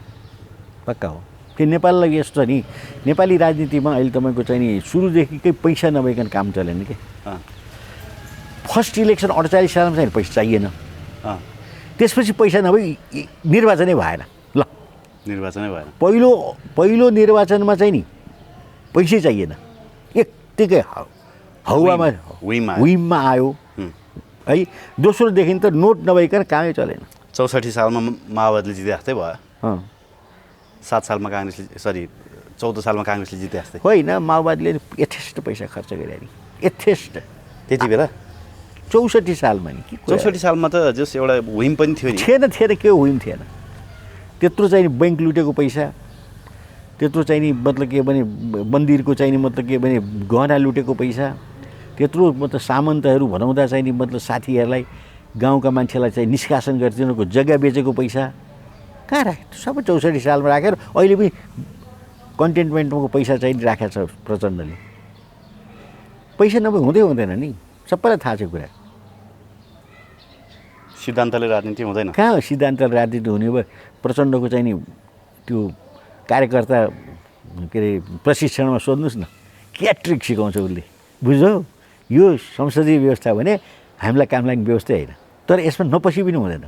पक्का हो। त्यो नेपाललाई यस्तो नि, नेपाली राजनीतिमा अहिले तपाईँको चाहिँ नि सुरुदेखिकै पैसा नभइकन काम चलेन के। फर्स्ट इलेक्सन 48 सालमा चाहिँ पैसा चाहिएन, त्यसपछि पैसा नभई निर्वाचनै भएन। ल निर्वाचनै भएन। पहिलो निर्वाचनमा चाहिँ नि पैसै चाहिएन, यत्तिकै हावामा विममा आयो है। दोस्रोदेखि त नोट नभइकन कामै चलेन। 64 सालमा माओवादीले जिते जस्तै भयो। 7 सालमा काङ्ग्रेसले 14 सालमा काङ्ग्रेसले जिते जस्तै होइन। माओवादीले यथेष्ट पैसा खर्च गरे नि, यथेष्ट। त्यति बेला 64 सालमा नि 64 सालमा त जस एउटा विम पनि थियो नि। थिएन के विम थिएन। त्यत्रो चाहिँ नि बैङ्क लुटेको पैसा, त्यत्रो चाहिँ नि मतलब के भने मन्दिरको चाहिँ नि मतलब के भने गहना लुटेको पैसा, त्यत्रो मतलब सामन्तहरू भनाउँदा चाहिँ नि मतलब साथीहरूलाई गाउँका मान्छेलाई चाहिँ निष्कासन गरेर उनीहरूको जग्गा बेचेको पैसा कहाँ राख्यो? सबै 64 सालमा राखेर अहिले पनि कन्टेनमेन्टको पैसा चाहिँ राखेको छ प्रचण्डले। पैसा नभए हुँदैन नि, सबैलाई थाहा छ कुरा। सिद्धान्तले राजनीति हुँदैन। कहाँ हो सिद्धान्तले राजनीति हुने भयो? प्रचण्डको चाहिँ नि त्यो कार्यकर्ता के अरे प्रशिक्षणमा सोध्नुहोस् न, क्या ट्रिक सिकाउँछ उसले, बुझ्यौ? यो संसदीय व्यवस्था भने हामीलाई काम लाग्ने व्यवस्था होइन, तर यसमा नपसी पनि हुँदैन।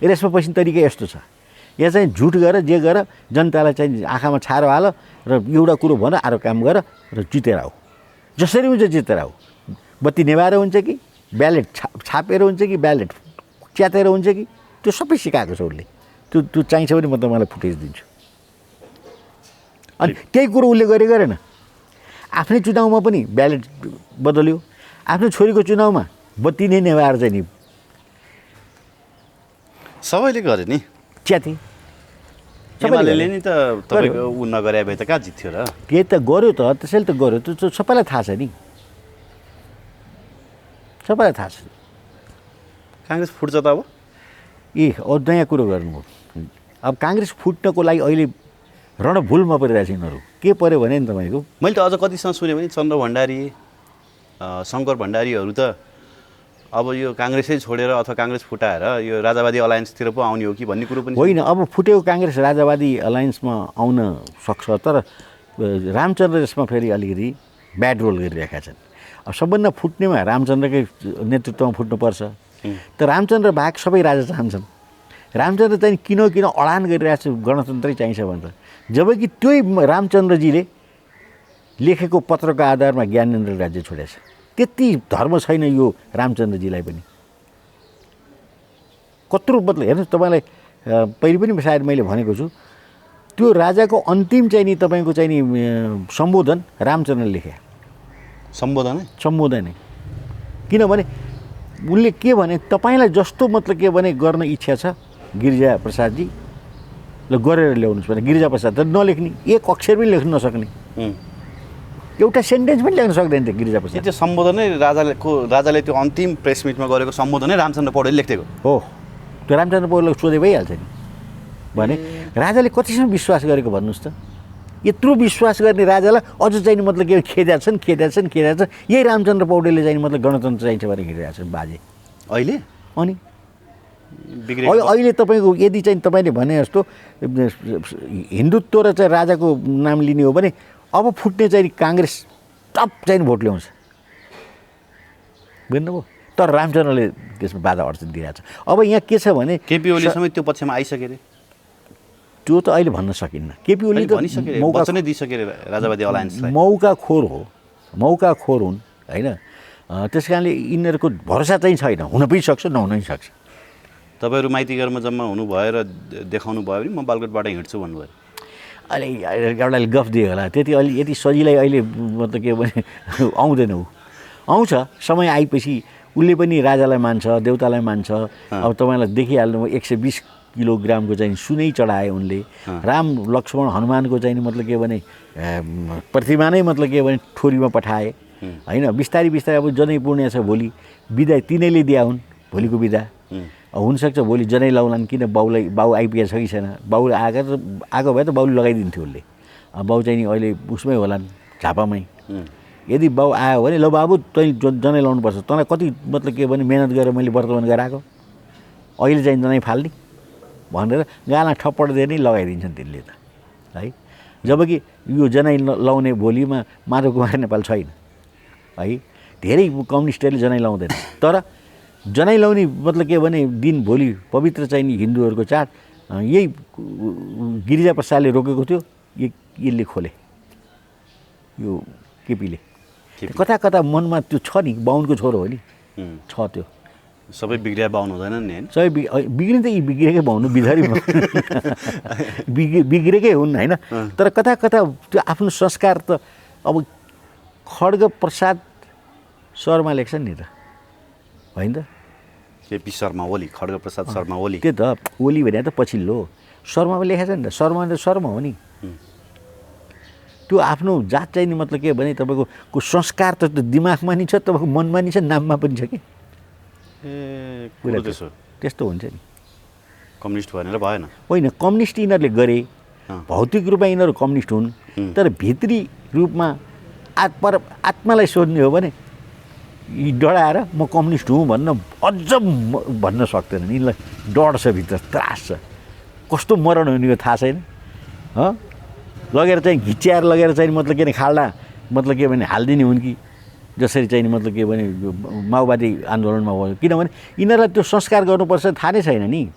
यसमा पसिने तरिका यस्तो छ, यहाँ चाहिँ झुट गर, जे गर, जनतालाई चाहिँ आँखामा छारो हाल र एउटा कुरो भन, अरू काम गर र जितेर आऊ। जसरी हुन्छ जितेर आऊ। बत्ती नेभाएर हुन्छ कि ब्यालेट छापेर हुन्छ कि ब्यालेट च्यातेर हुन्छ कि, त्यो सबै सिकाएको छ उसले। त्यो चाहिन्छ भने म तपाईँलाई फुटेज दिन्छु। अनि त्यही कुरो उसले गरेन। आफ्नै चुनावमा पनि ब्यालेट बदल्यो, आफ्नो छोरीको चुनावमा बत्ती नै नेभाएर चाहिँ नि सबैले गरे नि। च्याते एमाले नि त तपाईँको ऊ नगरे भए त कहाँ जित्थ्यो र? त्यही त गर्यो त, त्यसैले त गर्यो। त्यो सबैलाई थाहा छ नि, सबैलाई थाहा छ। काङ्ग्रेस फुट्छ त अब? नयाँ कुरो गर्नुभयो। अब काङ्ग्रेस फुट्नको लागि अहिले रणभुलमा परिरहेको छ यिनीहरू। के पऱ्यो भने नि तपाईँको, मैले त अझ कतिसँग सुने भने चन्द्र भण्डारी, शङ्कर भण्डारीहरू त अब यो काङ्ग्रेसै छोडेर अथवा काङ्ग्रेस फुटाएर यो राजावादी अलायन्सतिर पो आउने हो कि भन्ने कुरो पनि होइन। अब फुटेको काङ्ग्रेस राजावादी अलायन्समा आउन सक्छ, तर रामचन्द्र यसमा फेरि अलिकति ब्याड रोल गरिरहेका छन्। अब सबभन्दा फुट्नेमा रामचन्द्रकै नेतृत्वमा फुट्नुपर्छ। त रामचन्द्र बाहेक सबै राजा चाहन्छन्। रामचन्द्र चाहिँ किन अडान गरिरहेको छ, गणतन्त्रै चाहिन्छ भन्छ। जबकि त्यही रामचन्द्रजीले लेखेको पत्रको आधारमा ज्ञानेन्द्र राज्य छोडेछ। त्यति धर्म छैन यो रामचन्द्रजीलाई पनि। कत्रो मतलब हेर्नुहोस्, तपाईँलाई पहिले पनि सायद मैले भनेको छु, त्यो राजाको अन्तिम चाहिँ नि तपाईँको चाहिँ नि सम्बोधन रामचन्द्रले लेखे। सम्बोधनै किनभने उनले के भने, तपाईँलाई जस्तो मतलब के भने गर्न इच्छा छ गिरिजा प्रसादजी, ल गरेर ल्याउनुहोस् भने। गिरिजा प्रसाद त नलेख्ने, एक अक्षर पनि लेख्न नसक्ने, एउटा सेन्टेन्स पनि लेख्न सक्दैन थियो गिरिजा प्रसाद। त्यो सम्बोधनै राजाले त्यो अन्तिम प्रेस मिटमा गरेको सम्बोधनै रामचन्द्र पौडेलले लेखेको हो। त्यो रामचन्द्र पौडेललाई सोधे भइहाल्छ नि। भने राजाले कतिसम्म विश्वास गरेको भन्नुहोस् त? यत्रो विश्वास गर्ने राजालाई अझ चाहिँ मतलब के खेद्याछन्। यही रामचन्द्र पौडेलले चाहिँ मतलब गणतन्त्र चाहिन्छ भने हिँडिरहेको छ बाजे अहिले। अनि अहिले तपाईँको यदि चाहिँ तपाईँले भने जस्तो हिन्दुत्व र चाहिँ राजाको नाम लिने हो भने अब फुट्ने चाहिँ काङ्ग्रेस टप चाहिँ भोट ल्याउँछ, बुझ्नुभयो? तर रामचन्द्रले त्यसमा बाधा अडचन दिइरहेको छ। अब यहाँ के छ भने केपी ओली समेत त्यो पक्षमा आइसके रे। त्यो त अहिले भन्न सकिन्न। केपी ओली त मौका नै दिइसके राजावादी अलायन्सलाई। मौकाखोर हुन् होइन। त्यस कारणले यिनीहरूको भरोसा चाहिँ छैन। हुन पनि सक्छ, नहुन पनि सक्छ। तपाईँहरू माइतीघरमा जम्मा हुनुभयो र देखाउनु भयो भने म बालकोटबाट हिँड्छु भन्नुभयो। अहिले एउटाले गफ दियो होला, त्यति अलि यति सजिलै अहिले मतलब के भने आउँदैन। ऊ आउँछ, समय आएपछि उसले पनि राजालाई मान्छ, देउतालाई मान्छ। अब तपाईँलाई देखिहाल्नु 120 किलोग्रामको चाहिँ सुनै चढाए उनले। राम लक्ष्मण हनुमानको चाहिँ मतलब के भने प्रतिमा नै मतलब के भने ठोरीमा पठाए होइन। बिस्तारै बिस्तारै अब जनै पुण्य छ भोलि बिदा तिनैले दिया हुन् भोलिको बिदा। हुनसक्छ भोलि जनै लाउलान् किन बाउलाई बाउ आइपुगेको छ कि छैन। बाउ आएको भए त बाउले लगाइदिन्थ्यो उसले। बाउ चाहिँ नि अहिले उसमै होलान् झापामै। यदि बाउ आयो भने ल बाबु तैँले जनै लाउनुपर्छ तँलाई कति मतलब के भने मेहनत गरेर मैले वर्तमान गराएको अहिले चाहिँ जनै फाल्ने भनेर गाला ठप्पड दिएर नै लगाइदिन्छन् तिनले त है। जबकि यो जनै लाउने भोलिमा माधव कुमार नेपाल छैन है। धेरै कम्युनिस्टहरूले जनै लाउँदैन। तर जनै लाउने मतलब के भने दिन भोलि पवित्र चाहिँ नि हिन्दूहरूको चाड यही गिरिजाप्रसादले रोकेको थियो। यसले खोले यो केपीले। कता कता मनमा त्यो छ नि बाहुनको छोरो हो नि छ त्यो। सबै बिग्रिया बाहुन हुँदैन नि होइन। सबै बिग्रिन्छ यी बिग्रेकै बाहुनु बिधरी बिग्रेकै हुन् होइन। तर कता कता त्यो आफ्नो संस्कार त अब खड्ग प्रसाद शर्मा लेख्छन् नि त होइन त। केपी शर्मा ओली खड्ग प्रसाद शर्मा ओली त्यो त ओली भने त पछिल्लो शर्मामा लेखेको छ नि त। शर्मा त शर्मा हो नि। त्यो आफ्नो जात चाहिँ नि मतलब के भने तपाईँको संस्कार त दिमागमा नि छ तपाईँको मनमा नि छ नाममा पनि छ कि। त्यस्तो हुन्छ नि। कम्युनिस्ट भनेर भएन होइन। कम्युनिस्ट यिनीहरूले गरे भौतिक रूपमा यिनीहरू कम्युनिस्ट हुन् तर भित्री रूपमा आत्मालाई सोध्ने हो भने डराएर म कम्युनिस्ट हुँ भन्न अझ भन्न सक्दैन। यिनीलाई डर छ भित्र त्रास छ। कस्तो मरण हुने हो थाहा छैन। लगेर चाहिँ घिच्याएर लगेर चाहिँ मतलब के भने खाल्डा मतलब के भने हालिदिने हुन् कि जसरी चाहिँ मतलब के भने माओवादी आन्दोलनमा भयो। किनभने यिनीहरूलाई त्यो संस्कार गर्नुपर्छ थाहा नै छैन नि।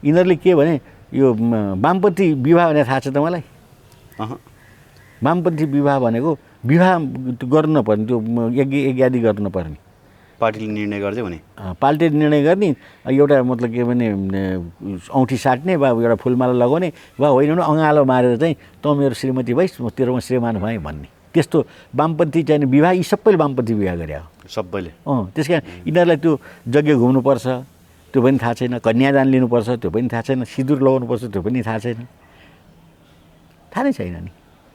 यिनीहरूले के भने यो वामपन्थी विवाह भने थाहा छ त मलाई। वामपन्थी विवाह भनेको विवाह गर्नु नपर्ने त्यो यज्ञ गर्नु नपर्ने पार्टीले निर्णय गर्दै भने पार्टीले निर्णय गर्ने एउटा मतलब के भने औँठी साट्ने वा एउटा फुलमाला लगाउने वा होइन भने अँगालो मारेर चाहिँ तँ मेरो श्रीमती भइस् म तेरोमा श्रीमान भएँ भन्ने त्यस्तो वामपन्थी चाहिँ विवाह यी सबैले वामपन्थी विवाह गरे हो सबैले। त्यस कारण यिनीहरूलाई त्यो यज्ञ घुम्नुपर्छ त्यो पनि थाहा छैन। कन्यादान लिनुपर्छ त्यो पनि थाहा छैन। सिन्दुर लगाउनुपर्छ त्यो पनि थाहा छैन। थाहा नै छैन नि।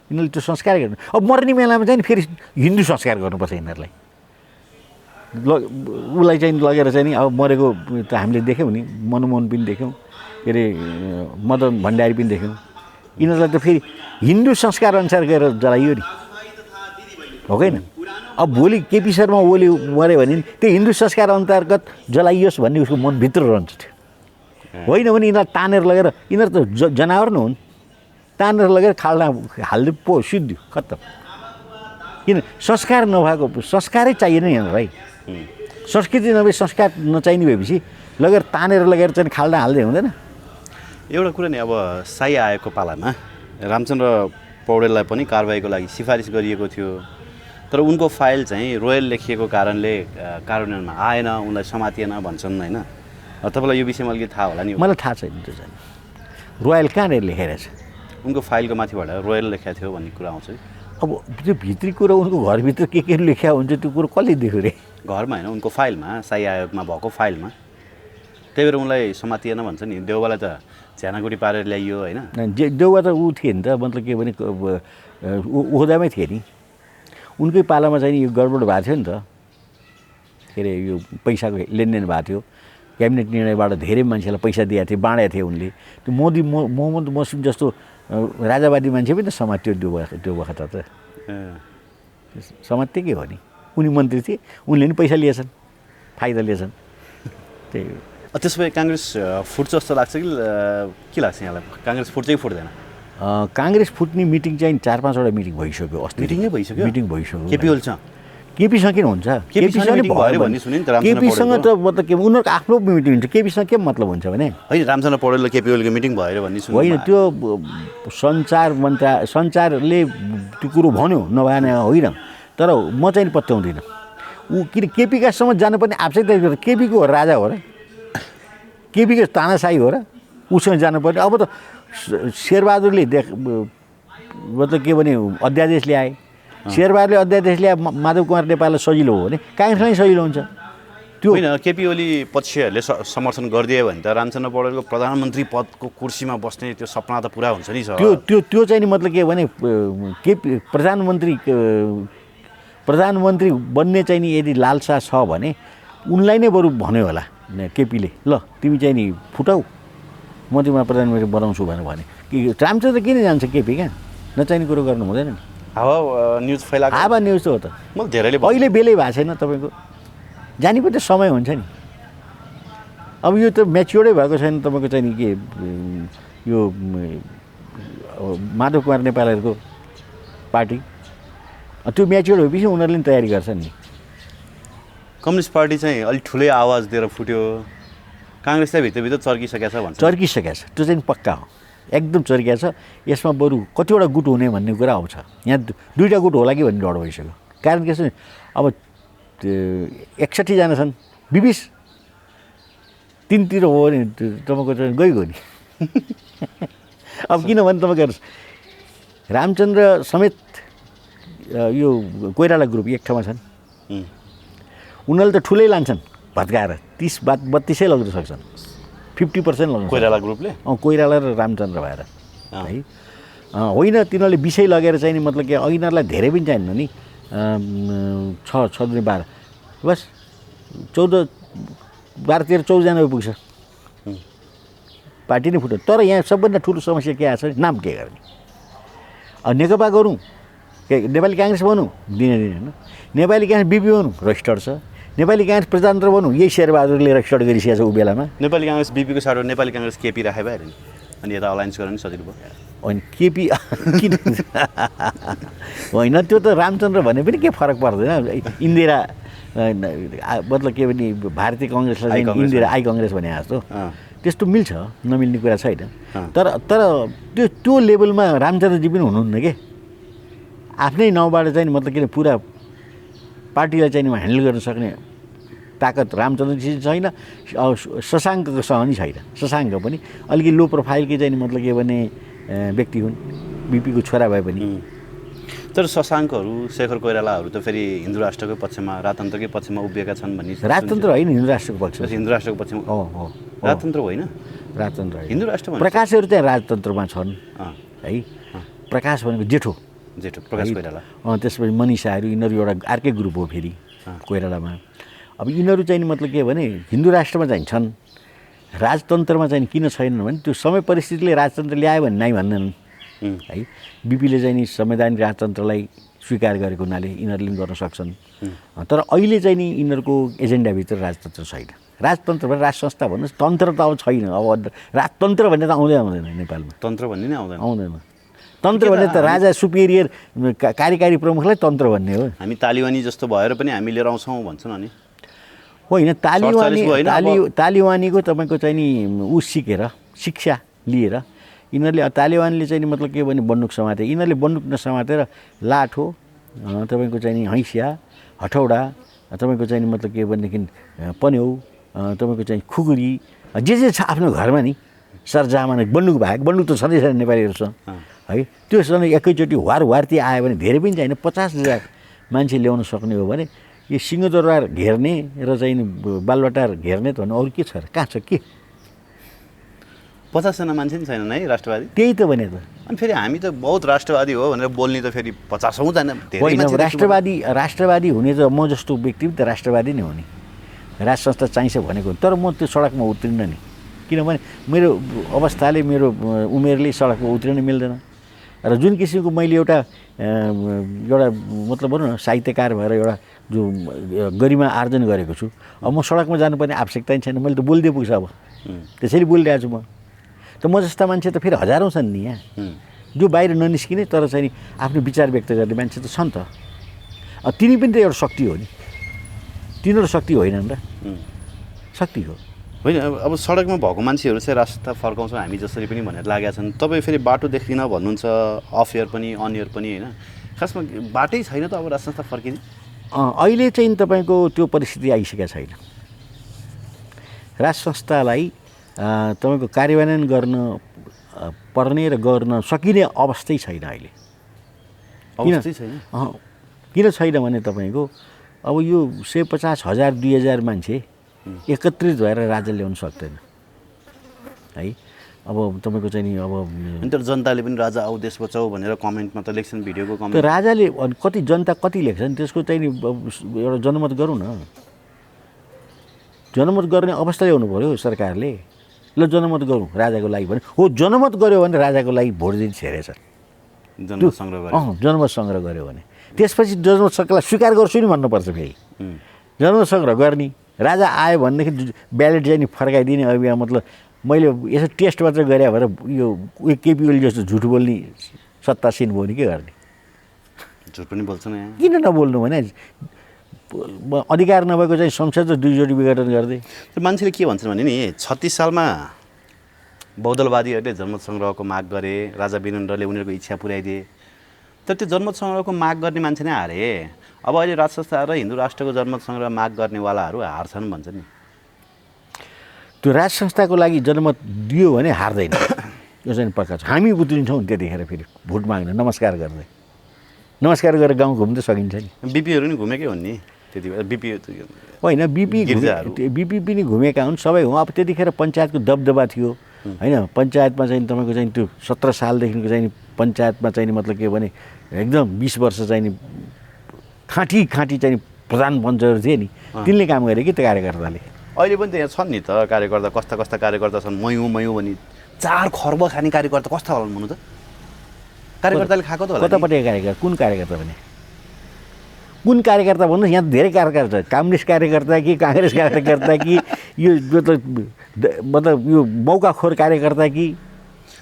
यिनीहरूले त्यो संस्कार गर्नु। अब मर्ने बेलामा चाहिँ फेरि हिन्दू संस्कार गर्नुपर्छ यिनीहरूलाई। उसलाई चाहिँ लगेर चाहिँ नि अब मरेको त हामीले देख्यौँ नि। मनमोहन पनि देख्यौँ के अरे मदन भण्डारी पनि देख्यौँ। यिनीहरूलाई त फेरि हिन्दू संस्कार अनुसार गएर जलाइयो नि हो कि होइन। अब भोलि केपी शर्मा ओली मऱ्यो भने त्यो हिन्दू संस्कार अन्तर्गत जलाइयोस् भन्ने उसको मनभित्र रहन्छ थियो। होइन भने यिनीहरूलाई तानेर लगेर यिनीहरू त जनावर न हुन्। तानेर लगेर खाल्डा हाल्दै पो सिद्धियो खत्तम। किन संस्कार नभएको संस्कारै चाहिएन यिनीहरूलाई। संस्कृति नभए संस्कार नचाहिने भएपछि लगेर तानेर लगेर चाहिँ खाल्डा हाल्दै हुँदैन। एउटा कुरा नि अब साई आएको पालामा रामचन्द्र पौडेललाई पनि कारबाहीको लागि सिफारिस गरिएको थियो तर उनको फाइल चाहिँ रोयल लेखिएको कारणले कार्यान्वयनमा आएन उनलाई समातिएन भन्छन् होइन। तपाईँलाई यो विषयमा अलिकति थाहा होला नि। मलाई थाहा छैन त्यो चाहिँ रोयल कहाँनिर लेखेर छ। उनको फाइलको माथिबाट रोयल लेखेको थियो भन्ने कुरा आउँछ। अब त्यो भित्री कुरो उनको घरभित्र के लेखा हुन्छ त्यो कुरो कसले देख्यो रे। घरमा होइन उनको फाइलमा साई आयोगमा भएको फाइलमा त्यही भएर उनलाई समातिएन भन्छ नि। देउबालाई त झ्यानागुडी पारेर ल्याइयो होइन। देउबा त ऊ थिए नि त मतलब के भने ओहदामै थिए नि। उनकै पालामा चाहिँ यो गडबड भएको थियो नि त के अरे यो पैसाको लेनदेन भएको थियो। क्याबिनेट निर्णयबाट धेरै मान्छेलाई पैसा दिएको थियो बाँडेको थिए उनले। त्यो मोहम्मद मसिम जस्तो राजावादी मान्छे पनि त समात्यो त्यो वखत त समात्यो के हो नि। उनी मन्त्री थिए उनले पनि पैसा लिएछन् फाइदा लिएछन् त्यही हो। त्यसो भए काङ्ग्रेस फुट्छ जस्तो लाग्छ कि के लाग्छ यहाँलाई काङ्ग्रेस फुट्छ कि फुट्दैन? काङ्ग्रेस फुट्ने मिटिङ चाहिँ 4-5वटा मिटिङ भइसक्यो। अस्ति मिटिङै भइसक्यो। मिटिङ भइसक्यो। केपी ओली छ केपीसँग किन हुन्छ? केपीसँग त मतलब के उनीहरूको आफ्नो मिटिङ हुन्छ। केपीसँग के मतलब हुन्छ भने होइन रामचन्द्र पौडेल र केपी ओलीको मिटिङ भएर भन्ने सुन्नु होइन। त्यो सञ्चारले त्यो कुरो भन्यो नभएन होइन। तर म चाहिँ पत्याउँदिनँ ऊ किन केपीकासम्म जानुपर्ने आवश्यकता। केपीको राजा हो र केपीको तानाशाही हो र उसँग जानुपर्ने। अब त शेरबहादुरले मतलब के भने अध्यादेश ल्याए। शेरबहादुरले अध्यादेश ल्याए माधव कुमार नेपाललाई सजिलो हो भने काङ्ग्रेसलाई सजिलो हुन्छ। त्यो होइन केपी ओली पक्षहरूले समर्थन गरिदियो भने त रामचन्द्र पौडेलको प्रधानमन्त्री पदको कुर्सीमा बस्ने त्यो सपना त पुरा हुन्छ नि सर। त्यो चाहिँ नि मतलब के भने प्रधानमन्त्री बन्ने चाहिँ नि यदि लालसा छ भने उनलाई नै बरु भन्यो होला केपीले, ल तिमी चाहिँ नि फुटाऊ म तिमीलाई प्रधानमन्त्री बनाउँछु भनेर भने कि रामचन्द्र किन जान्छ केपी कहाँ नचाहिने कुरो गर्नु हुँदैन नि। हावा न्युज फैलाएको हावा न्युज हो त म धेरैले अहिले बेलै भएको छैन तपाईँको जाने पनि समय हुन्छ नि। अब यो त म्याच्योर्डै भएको छैन तपाईँको चाहिँ नि के यो माधव कुमार नेपालहरूको पार्टी त्यो म्याच्योर्ड भएपछि उनीहरूले नि तयारी गर्छन् नि। कम्युनिस्ट पार्टी चाहिँ अलिक ठुलै आवाज दिएर फुट्यो, काङ्ग्रेस चाहिँ भित्रभित्र चर्किसकेको छ भन्छ। चर्किसकेको छ त्यो चाहिँ पक्का हो, एकदम चर्किएको छ। यसमा बरु कतिवटा गुट हुने भन्ने कुरा आउँछ, यहाँ दुईवटा गुट होला कि भन्ने डर भइसक्यो। कारण के छ अब 61जना छन्, 20 तिनतिर हो भने तपाईँको चाहिँ गइगयो नि। अब किनभने तपाईँको रामचन्द्र समेत यो कोइराला ग्रुप एक ठाउँमा छन्, उनीहरूले त ठुलै लान्छन् भत्काएर 30-32 लग्न सक्छन्, 50% लग्न कोइराला ग्रुपले कोइराला र रामचन्द्र भएर है। होइन तिनीहरूले 20 लगेर चाहिँ नि मतलब कि यिनीहरूलाई धेरै पनि चाहिन्न नि, 6-12 बस 12-13-14 पुग्छ पार्टी नै फुट्यो। तर यहाँ सबभन्दा ठुलो समस्या के आएको छ नाम के गर्ने। अब नेकपा गरौँ के नेपाली काङ्ग्रेस बनौँ दिने होइन, नेपाली काङ्ग्रेस बिपी बनौँ रजिस्टर्ड छ, नेपाली काङ्ग्रेस प्रजातन्त्र बनौँ यही शेरबहादुरले रजिस्टर्ड गरिसकेको छ ऊ बेलामा। नेपाली काङ्ग्रेस बिपीको साटो नेपाली काङ्ग्रेस केपी राखे भएर नि, अनि यता अलायन्स गर्न नि सजिलो भयो। होइन केपी किन होइन त्यो त रामचन्द्र भने पनि के फरक पर्दैन। इन्दिरा मतलब के भने भारतीय काङ्ग्रेसलाई इन्दिरा आई काङ्ग्रेस भने जस्तो त्यस्तो मिल्छ, नमिल्ने कुरा छैन। तर त्यो लेभलमा रामचन्द्रजी पनि हुनुहुन्न के, आफ्नै नाउँबाट चाहिँ मतलब किन पुरा पार्टीलाई चाहिँ ह्यान्डल गर्न सक्ने ताकत रामचन्द्रजी छैन, शशाङ्कसँग नि छैन। शशाङ्क पनि अलिकति लो प्रोफाइलकै चाहिँ मतलब के भने व्यक्ति हुन्, बिपीको छोरा भए पनि। तर शशाङ्कहरू शेखर कोइरालाहरू त फेरि हिन्दू राष्ट्रकै पक्षमा राजतन्त्रकै पक्षमा उभिएका छन् भन्ने। राजतन्त्र होइन हिन्दू राष्ट्रको पक्ष, हिन्दू राष्ट्रको पक्षमा हो राजतन्त्र होइन, राजतन्त्र होइन हिन्दू राष्ट्र भन्छ। प्रकाशहरू चाहिँ राजतन्त्रमा छन् है, प्रकाश भनेको जेठो प्रकाश कोइराला, त्यसपछि मनिषाहरू यिनीहरू एउटा अर्कै ग्रुप हो फेरि कोइरालामा। अब यिनीहरू चाहिँ मतलब के भने हिन्दू राष्ट्रमा चाहिँ छन्, राजतन्त्रमा चाहिँ किन छैनन् भने त्यो समय परिस्थितिले राजतन्त्र ल्यायो भने नै भन्दैनन् है। बिपीले चाहिँ नि संवैधानिक राजतन्त्रलाई स्वीकार गरेको हुनाले यिनीहरूले पनि गर्न सक्छन्। तर अहिले चाहिँ नि यिनीहरूको एजेन्डाभित्र राजतन्त्र छैन। राजतन्त्र भने राज संस्था भन्नुहोस्, तन्त्र त अब छैन। अब राजतन्त्र भन्ने त आउँदैन नेपालमा, तन्त्र भन्ने नै आउँदैन। तन्त्र भन्ने त राजा सुपेरियर कार्यकारी प्रमुखलाई तन्त्र भन्ने हो। हामी तालिबानी जस्तो भएर पनि हामी लिएर आउँछौँ भन्छन् अनि होइन। तालिबानीको तपाईँको चाहिँ नि ऊ सिकेर शिक्षा लिएर यिनीहरूले तालिबानले चाहिँ नि मतलब के भने बन्दुक समाते, यिनीहरूले बन्दुक नसमातेर लाठो तपाईँको चाहिँ नि हैसिया हठौडा तपाईँको चाहिँ नि मतलब के भनेदेखि पन्यौ तपाईँको चाहिँ खुकुरी जे छ आफ्नो घरमा नि सरजामा बन्दुक बाहेक, बन्दुक त छँदैछ नेपालीहरूसँग है। त्यो सधैँ एकैचोटि वारती आयो भने धेरै पनि चाहिने 50,000 मान्छे ल्याउन सक्ने हो भने यो सिंहदरबार घेर्ने र चाहिँ बालवाटार घेर्ने त भने अरू के छ र, कहाँ छ के? 50जना मान्छे पनि छैनन् है राष्ट्रवादी। त्यही त भने त। अनि फेरि हामी त बहुत राष्ट्रवादी हो भनेर बोल्ने त फेरि 50औँ जना धेरै होइन। राष्ट्रवादी हुने त म जस्तो व्यक्ति पनि त राष्ट्रवादी नै हो नि, राज संस्था चाहिन्छ भनेको। तर म त्यो सडकमा उत्रिन्न नि, किनभने मेरो अवस्थाले मेरो उमेरले सडकमा उत्रिन मिल्दैन। र जुन किसिमको मैले एउटा मतलब भनौँ न साहित्यकार भएर एउटा जो गरिमा आर्जन गरेको छु, अब म सडकमा जानुपर्ने आवश्यकता नै छैन। मैले त बोल्दै पुग्छ, अब त्यसरी बोलिरहेको छु म। त म जस्ता मान्छे त फेरि हजारौँ छन् नि यहाँ, जो बाहिर ननिस्किने तर चाहिँ आफ्नो विचार व्यक्त गर्ने मान्छे त छन् त। तिनी पनि त एउटा शक्ति हो नि, तिनीहरू शक्ति होइनन् र, शक्ति हो होइन। अब सडकमा भएको मान्छेहरू चाहिँ राष्ट्र फर्काउँछौँ हामी जसरी पनि भनेर लागेका छन्। तपाईँ फेरि बाटो देख्दिनँ भन्नुहुन्छ, अफ एयर पनि अन एयर पनि होइन। खासमा बाटै छैन त अब राज संस्था फर्किने। अहिले चाहिँ तपाईँको त्यो परिस्थिति आइसकेको छैन। राज संस्थालाई तपाईँको कार्यान्वयन गर्न पर्ने र गर्न सकिने अवस्थै छैन अहिले। किन छैन भने तपाईँको अब यो 150,000 2,000 मान्छे एकत्रित भएर राजा ल्याउन सक्दैन है। अब तपाईँको चाहिँ नि अब अनि तर जनताले पनि राजा आऊ देश बचाऊ भनेर कमेन्टमा त लेख्छन्, भिडियोको त्यो कमेन्ट। राजाले कति जनता कति लेख्छ नि त्यसको चाहिँ नि एउटा जनमत गरौँ न। जनमत गर्ने अवस्था ल्याउनु पऱ्यो सरकारले। ल जनमत गरौँ राजाको लागि भने हो, जनमत गऱ्यो भने राजाको लागि भोट दिन छेरेछ। जनमत सङ्ग्रह गरे। जनमत सङ्ग्रह गऱ्यो भने त्यसपछि जनमत सङ्ग्रहलाई स्वीकार गर्छु नि भन्नुपर्छ फेरि। जनमत सङ्ग्रह गर्ने, राजा आयो भनेदेखि ब्यालेट चाहिँ नि फर्काइदिने। अब यहाँ मतलब मैले यसो टेस्ट मात्र गरे भएर यो केपी ओली जस्तो झुट बोल्ने सत्तासीन भयो नि के गर्ने। झुट पनि बोल्छन् यहाँ। किन नबोल्नु भने अधिकार नभएको चाहिँ संसद र 2 जोडी विघटन गर्दै। त्यो मान्छेले के भन्छन् भने नि 36 सालमा बहुदलवादीहरूले जनमत सङ्ग्रहको माग गरे, राजा वीरेन्द्रले उनीहरूको इच्छा पुर्याइदिए। तर त्यो जनमत सङ्ग्रहको माग गर्ने मान्छे नै हारे। अब अहिले राज संस्था र हिन्दू राष्ट्रको जनमत सङ्ग्रह माग गर्नेवालाहरू हार्छन् भन्छन् नि। त्यो राज संस्थाको लागि जनमत दियो भने हार्दैन, यो चाहिँ पक्का छ। हामी उत्रिन्छौँ त्यतिखेर फेरि भोट माग्न नमस्कार गर्दै। नमस्कार गरेर गाउँ घुम्दै सकिन्छ नि। बिपीहरू नि घुमेकै हुन् नि त्यति बेला। बिपी होइन, बिपी पनि घुमेका हुन् सबै हुँ। अब त्यतिखेर पञ्चायतको दबदबा थियो होइन। पञ्चायतमा चाहिँ तपाईँको चाहिँ त्यो 17 सालदेखिको चाहिँ पञ्चायतमा चाहिँ मतलब के भने एकदम 20 वर्ष चाहिँ नि खाँटी चाहिँ प्रधान पञ्चहरू थिए नि, तिनले काम गरे कि त्यो कार्यकर्ताले। अहिले पनि त यहाँ छन् नि त कार्यकर्ता, कस्ता कार्यकर्ता छन्। मयौँ भने 4 खर्ब खाने कार्यकर्ता कस्ता होला भन्नु त? कार्यकर्ताले खाएको त होला। कतापट्टि कार्यकर्ता, कुन कार्यकर्ता भने कुन कार्यकर्ता भन्नुहोस्? यहाँ धेरै कार्यकर्ता, कम्युनिस्ट कार्यकर्ता कि काङ्ग्रेस कार्यकर्ता कि यो मतलब यो मौकाखोर कार्यकर्ता कि।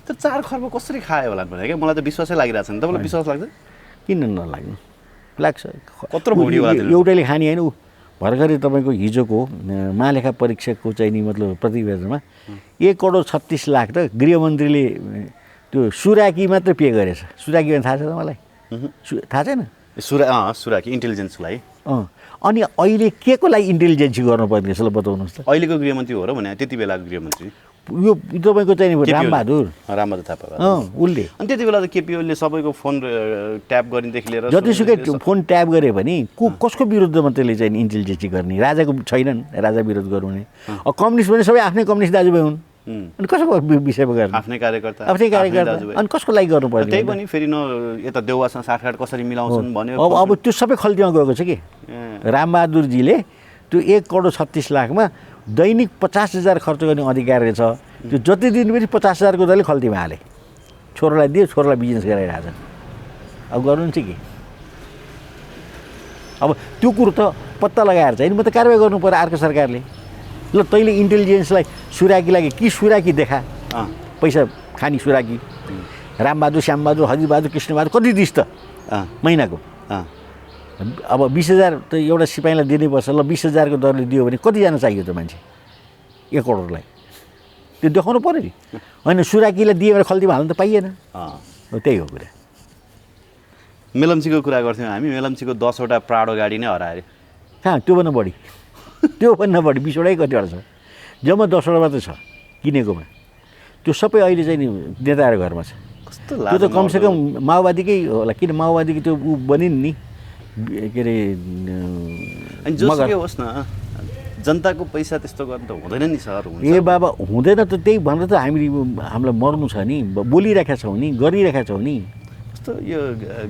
तर 4 खर्ब कसरी खायो होला भने क्या मलाई त विश्वासै लागिरहेको छ नि। तपाईँलाई विश्वास लाग्छ? किन नलाग्नु, लाग्छ। कत्रो भौडी होला त्यो। एउटैले खाने होइन। भर्खरै तपाईँको हिजोको महालेखा परीक्षकको चाहिँ नि मतलब प्रतिवेदनमा 1,36,00,000 त गृहमन्त्रीले त्यो सुराकी मात्र पे गरेछ। सुराकी भने थाहा छ त मलाई? थाहा छैन? सुराकी इन्टेलिजेन्सलाई। अनि अहिले के को लागि इन्टेलिजेन्सी गर्नुपर्ने रहेछ ल बताउनुहोस् त? अहिलेको गृहमन्त्री हो र भने त्यति बेलाको गृहमन्त्री यो तपाईँको चाहिँ रामबहादुर थापा उसले। अनि त्यति बेला त केपी ओलीले सबैको फोन ट्याप गरिदेखि लिएर जतिसुकै फोन ट्याप गरे भने कसको विरुद्धमा त्यसले चाहिँ इन्टेलिजेन्सी गर्ने? राजाको छैनन्, राजा विरोध गराउने। कम्युनिस्ट भने सबै आफ्नै कम्युनिस्ट दाजुभाइ हुन्। अनि कसको विषयमा गर्ने? आफ्नै कार्यकर्ता। अनि कसको लागि गर्नु पर्ने? त्यही पनि फेरि यता देउवासँग साठगाँठ कसरी मिलाउँछन् भन्यो। अब त्यो सबै खल्तीमा गएको छ कि। रामबहादुरजीले त्यो 1,36,00,000मा दैनिक 50,000 खर्च गर्ने अधिकार रहेछ। त्यो जति दिन पनि 50,000को दले खल्तीमा हाले। छोरालाई दियो, छोरालाई बिजनेस गराइरहेछ। अब गर्नु चाहिँ के? अब त्यो कुरो त पत्ता लगाएर चाहिँ म त कारवाही गर्नु पर्यो अर्को सरकारले। ल तैँले इन्टेलिजेन्सलाई सुराकीलाई कि सुराकी देखा, पैसा खाने सुराकी। रामबहादुर, श्यामबहादुर, हरिबहादुर, कृष्णबहादुर कति दिस् त महिनाको? अब 20,000 त एउटा सिपाहीलाई दिनैपर्छ। ल 20,000को दरले दियो भने कतिजना चाहियो त मान्छे? 1 करोडलाई त्यो देखाउनु पऱ्यो नि। होइन सुराकीलाई दियो भने खल्तीमा हाल्नु त पाइएन। त्यही हो कुरा। मेलम्चीको कुरा गर्थ्यौँ हामी। मेलम्चीको 10वटा प्राडो गाडी नै हरायो। कहाँ? त्योभन्दा बढी, त्योभन्दा बढी 20वटा कतिवटा छ? जम्मा 10वटा मात्रै छ किनेकोमा। त्यो सबै अहिले चाहिँ नि नेताहरू घरमा छ। त्यो त कमसेकम माओवादीकै होला। किन माओवादीको त्यो ऊ बनिन् नि के अरे। अनि जोसुकै होस् न, जनताको पैसा त्यस्तो गर्नु त हुँदैन नि सर। ए बाबा हुँदैन त। त्यही भनेर त हामीलाई मर्नु छ नि, बोलिरहेका छौँ नि, गरिरहेका छौँ नि। कस्तो यो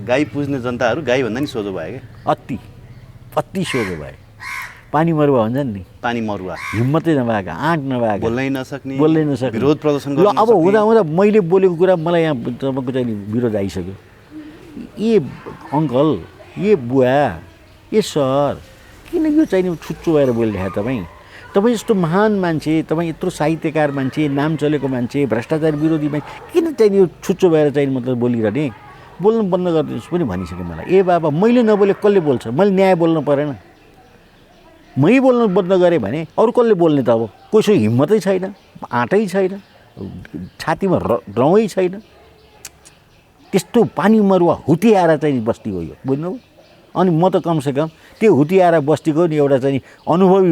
गाई पुज्ने जनताहरू गाई भन्दा नि सोझो भयो क्या। अति सोझो भयो। पानी मरुवा भन्छन् नि। पानी मरुवा। हिम्मतै नभएको, आँट नभएको, बोल्नै नसक्ने, विरोध प्रदर्शन ल अब हुँदा मैले बोलेको कुरा मलाई यहाँ तपाईँको चाहिँ विरोध आइसक्यो। ए अङ्कल, ए बुवा, ए सर, किन यो चाहिँ छुच्चो भएर बोलिरहेको तपाईँ जस्तो महान मान्छे, तपाईँ यत्रो साहित्यकार मान्छे, नाम चलेको मान्छे, भ्रष्टाचार विरोधी मान्छे, किन चाहिँ यो छुच्चो भएर चाहिँ मतलब बोलिरहने? बोल्नु बन्द गरिदिनुहोस् पनि भनिसक्यो मलाई। ए बाबा मैले नबोले कसले बोल्छ? मैले न्याय बोल्नु परेन? मै बोल्नु बन्द गरेँ भने अरू कसले बोल्ने त? अब कसैको हिम्मतै छैन, आँटै छैन, छातीमा रौँ छैन। त्यस्तो पानी मरुवा हुतियाएर चाहिँ बस्ती हो यो, बुझ्नु? अनि म त कमसेकम त्यो हुतियाएर बस्तीको नि एउटा चाहिँ अनुभवी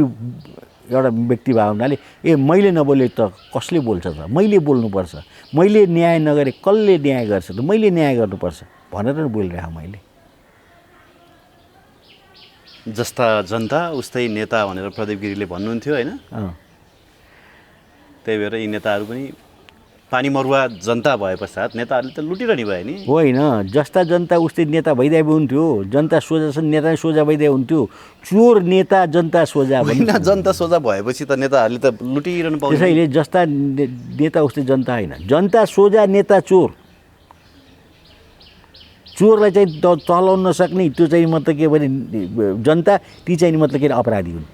एउटा व्यक्ति भएको हुनाले मैले नबोले त कसले बोल्छ त? मैले बोल्नुपर्छ। मैले न्याय नगरे कसले न्याय गर्छ त? मैले न्याय गर्नुपर्छ भनेर बोलिरहेको मैले। जस्ता जनता उस्तै नेता भनेर प्रदीप गिरीले भन्नुहुन्थ्यो होइन। त्यही भएर यी नेताहरू पनि पानी मरुवा जनता भए पश्चात नेताहरूले त लुटिरहने भयो नि। होइन, जस्ता जनता उस्तै नेता भइदिए हुन्थ्यो। जनता सोझा छ, नेता सोझा भइदिए हुन्थ्यो। चोर नेता जनता सोझा होइन, जनता सोझा भएपछि त नेताहरूले त लुटिरहनु पाउँछ। त्यसैले जस्ता नेता उस्तै जनता होइन। जनता सोझा, नेता चोर। चोरलाई चाहिँ चलाउन नसक्ने त्यो चाहिँ मतलब के भने जनता, ती चाहिँ मतलब के अपराधी हुन्।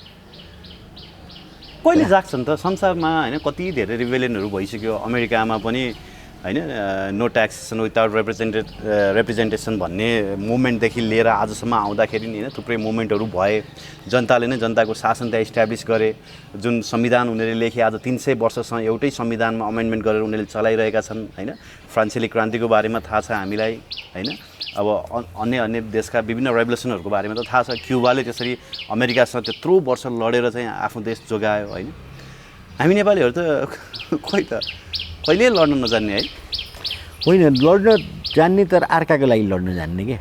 कहिले जाग्छन् त संसारमा होइन। कति धेरै रिभेलियनहरू भइसक्यो। अमेरिकामा पनि होइन नो ट्याक्सेसन विदाउट रिप्रेजेन्टेसन भन्ने मुभमेन्टदेखि लिएर आजसम्म आउँदाखेरि नि होइन थुप्रै मुभमेन्टहरू भए। जनताले नै जनताको शासन त्यहाँ इस्ट्याब्लिस गरे। जुन संविधान उनीहरूले लेखे आज 300 वर्षसँग एउटै संविधानमा अमेन्डमेन्ट गरेर उनीहरूले चलाइरहेका छन् होइन। फ्रान्सेली क्रान्तिको बारेमा थाहा छ हामीलाई होइन। अब अन्य अन्य देशका विभिन्न रेभोल्युसनहरूको बारेमा त थाहा छ। क्युबाले त्यसरी अमेरिकासँग त्यत्रो वर्ष लडेर चाहिँ आफ्नो देश जोगायो होइन। हामी नेपालीहरू त खोइ त कहिले लड्न नजान्ने है। होइन, लड्न जान्ने तर अर्काको लागि लड्न जान्ने क्या।